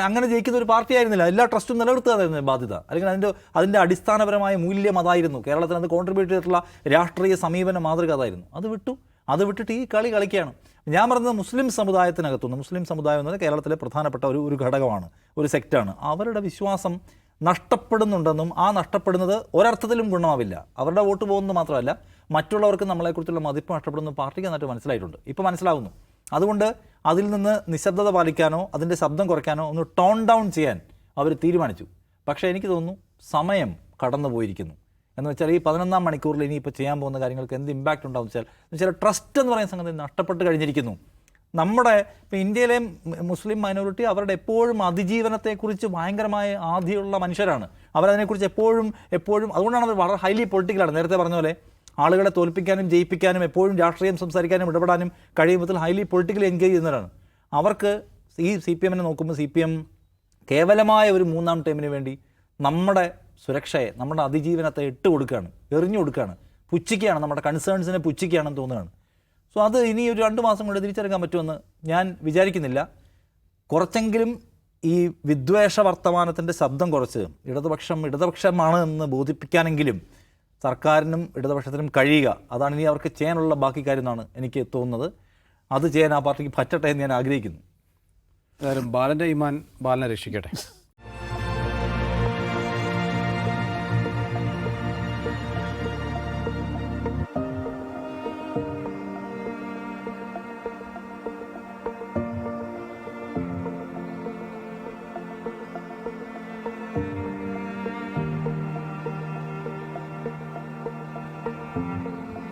അങ്ങനെ ജയിക്കുന്ന ഒരു പാർട്ടി ആയിരുന്നില്ല. എല്ലാ ട്രസ്റ്റും നിലനിർത്തുകയായിരുന്നു ബാധ്യത. അല്ലെങ്കിൽ അതിൻ്റെ അടിസ്ഥാനപരമായ മൂല്യം അതായിരുന്നു. കേരളത്തിൽ അത് കോൺട്രിബ്യൂട്ട് ചെയ്തിട്ടുള്ള രാഷ്ട്രീയ സമീപന മാതൃക അതായിരുന്നു. അത് വിട്ടിട്ട് ഈ കളി കളിക്കുകയാണ്. ഞാൻ പറഞ്ഞത് മുസ്ലിം സമുദായത്തിനകത്തുനിന്ന്, മുസ്ലിം സമുദായം എന്നത് കേരളത്തിലെ പ്രധാനപ്പെട്ട ഒരു ഘടകമാണ്, ഒരു സെക്റ്റാണ്. അവരുടെ വിശ്വാസം നഷ്ടപ്പെടുന്നുണ്ടെന്നും ആ നഷ്ടപ്പെടുന്നത് ഒരർത്ഥത്തിലും ഗുണമാവില്ല. അവരുടെ വോട്ട് പോകുന്നത് മാത്രമല്ല, മറ്റുള്ളവർക്ക് നമ്മളെക്കുറിച്ചുള്ള മതിപ്പ് നഷ്ടപ്പെടുന്നു പാർട്ടിക്ക് നന്നായിട്ട് മനസ്സിലായിട്ടുണ്ട്, ഇപ്പോൾ മനസ്സിലാവുന്നു. അതുകൊണ്ട് അതിൽ നിന്ന് നിശബ്ദത പാലിക്കാനോ അതിൻ്റെ ശബ്ദം കുറയ്ക്കാനോ ഒന്ന് ടോൺ ഡൗൺ ചെയ്യാൻ അവർ തീരുമാനിച്ചു. പക്ഷേ എനിക്ക് തോന്നുന്നു സമയം കടന്നു പോയിരിക്കുന്നു. എന്ന് വെച്ചാൽ ഈ 11-ാം മണിക്കൂറിൽ ഇനിയിപ്പോൾ ചെയ്യാൻ പോകുന്ന കാര്യങ്ങൾക്ക് എന്ത് ഇമ്പാക്റ്റ് ഉണ്ടാവും വെച്ചാൽ ട്രസ്റ്റ് എന്ന് പറയുന്ന സംഗതി നഷ്ടപ്പെട്ട് കഴിഞ്ഞിരിക്കുന്നു. നമ്മുടെ ഇപ്പോൾ ഇന്ത്യയിലെ മുസ്ലിം മൈനോറിറ്റി അവരുടെ എപ്പോഴും അതിജീവനത്തെക്കുറിച്ച് ഭയങ്കരമായ ആധിയുള്ള മനുഷ്യരാണ്. അവരതിനെക്കുറിച്ച് എപ്പോഴും അതുകൊണ്ടാണ് അവർ വളരെ ഹൈലി പൊളിറ്റിക്കലാണ്. നേരത്തെ പറഞ്ഞ പോലെ ആളുകളെ തോൽപ്പിക്കാനും ജയിപ്പിക്കാനും എപ്പോഴും രാഷ്ട്രീയം സംസാരിക്കാനും ഇടപെടാനും കഴിയുമ്പോൾ ഹൈലി പൊളിറ്റിക്കലി എൻഗേജ് ചെയ്യുന്നവരാണ്. അവർക്ക് ഈ CPM നോക്കുമ്പോൾ CPM കേവലമായ ഒരു 3-ാം ടൈമിന് വേണ്ടി നമ്മുടെ സുരക്ഷയെ, നമ്മുടെ അതിജീവനത്തെ എറിഞ്ഞു കൊടുക്കുകയാണ്, പുച്ഛിക്കുകയാണ്, നമ്മുടെ കൺസേൺസിനെ പുച്ഛിക്കുകയാണെന്ന് തോന്നുകയാണ്. സോ അത് ഇനി ഒരു 2 മാസം കൊണ്ട് തിരിച്ചറിയാൻ പറ്റുമെന്ന് ഞാൻ വിചാരിക്കുന്നില്ല. കുറച്ചെങ്കിലും ഈ വിദ്വേഷ വർത്തമാനത്തിൻ്റെ ശബ്ദം കുറച്ച് ഇടതുപക്ഷമാണ് എന്ന് ബോധിപ്പിക്കാനെങ്കിലും സർക്കാരിനും ഇടതുപക്ഷത്തിനും കഴിയുക. അതാണ് ഇനി അവർക്ക് ചെയ്യാനുള്ള ബാക്കി കാര്യം എന്നാണ് എനിക്ക് തോന്നുന്നത്. അത് ചെയ്യാൻ ആ പാർട്ടിക്ക് പറ്റട്ടെ എന്ന് ഞാൻ ആഗ്രഹിക്കുന്നു. ബാലൻ്റെ ഈമാൻ ബാലനെ രക്ഷിക്കട്ടെ.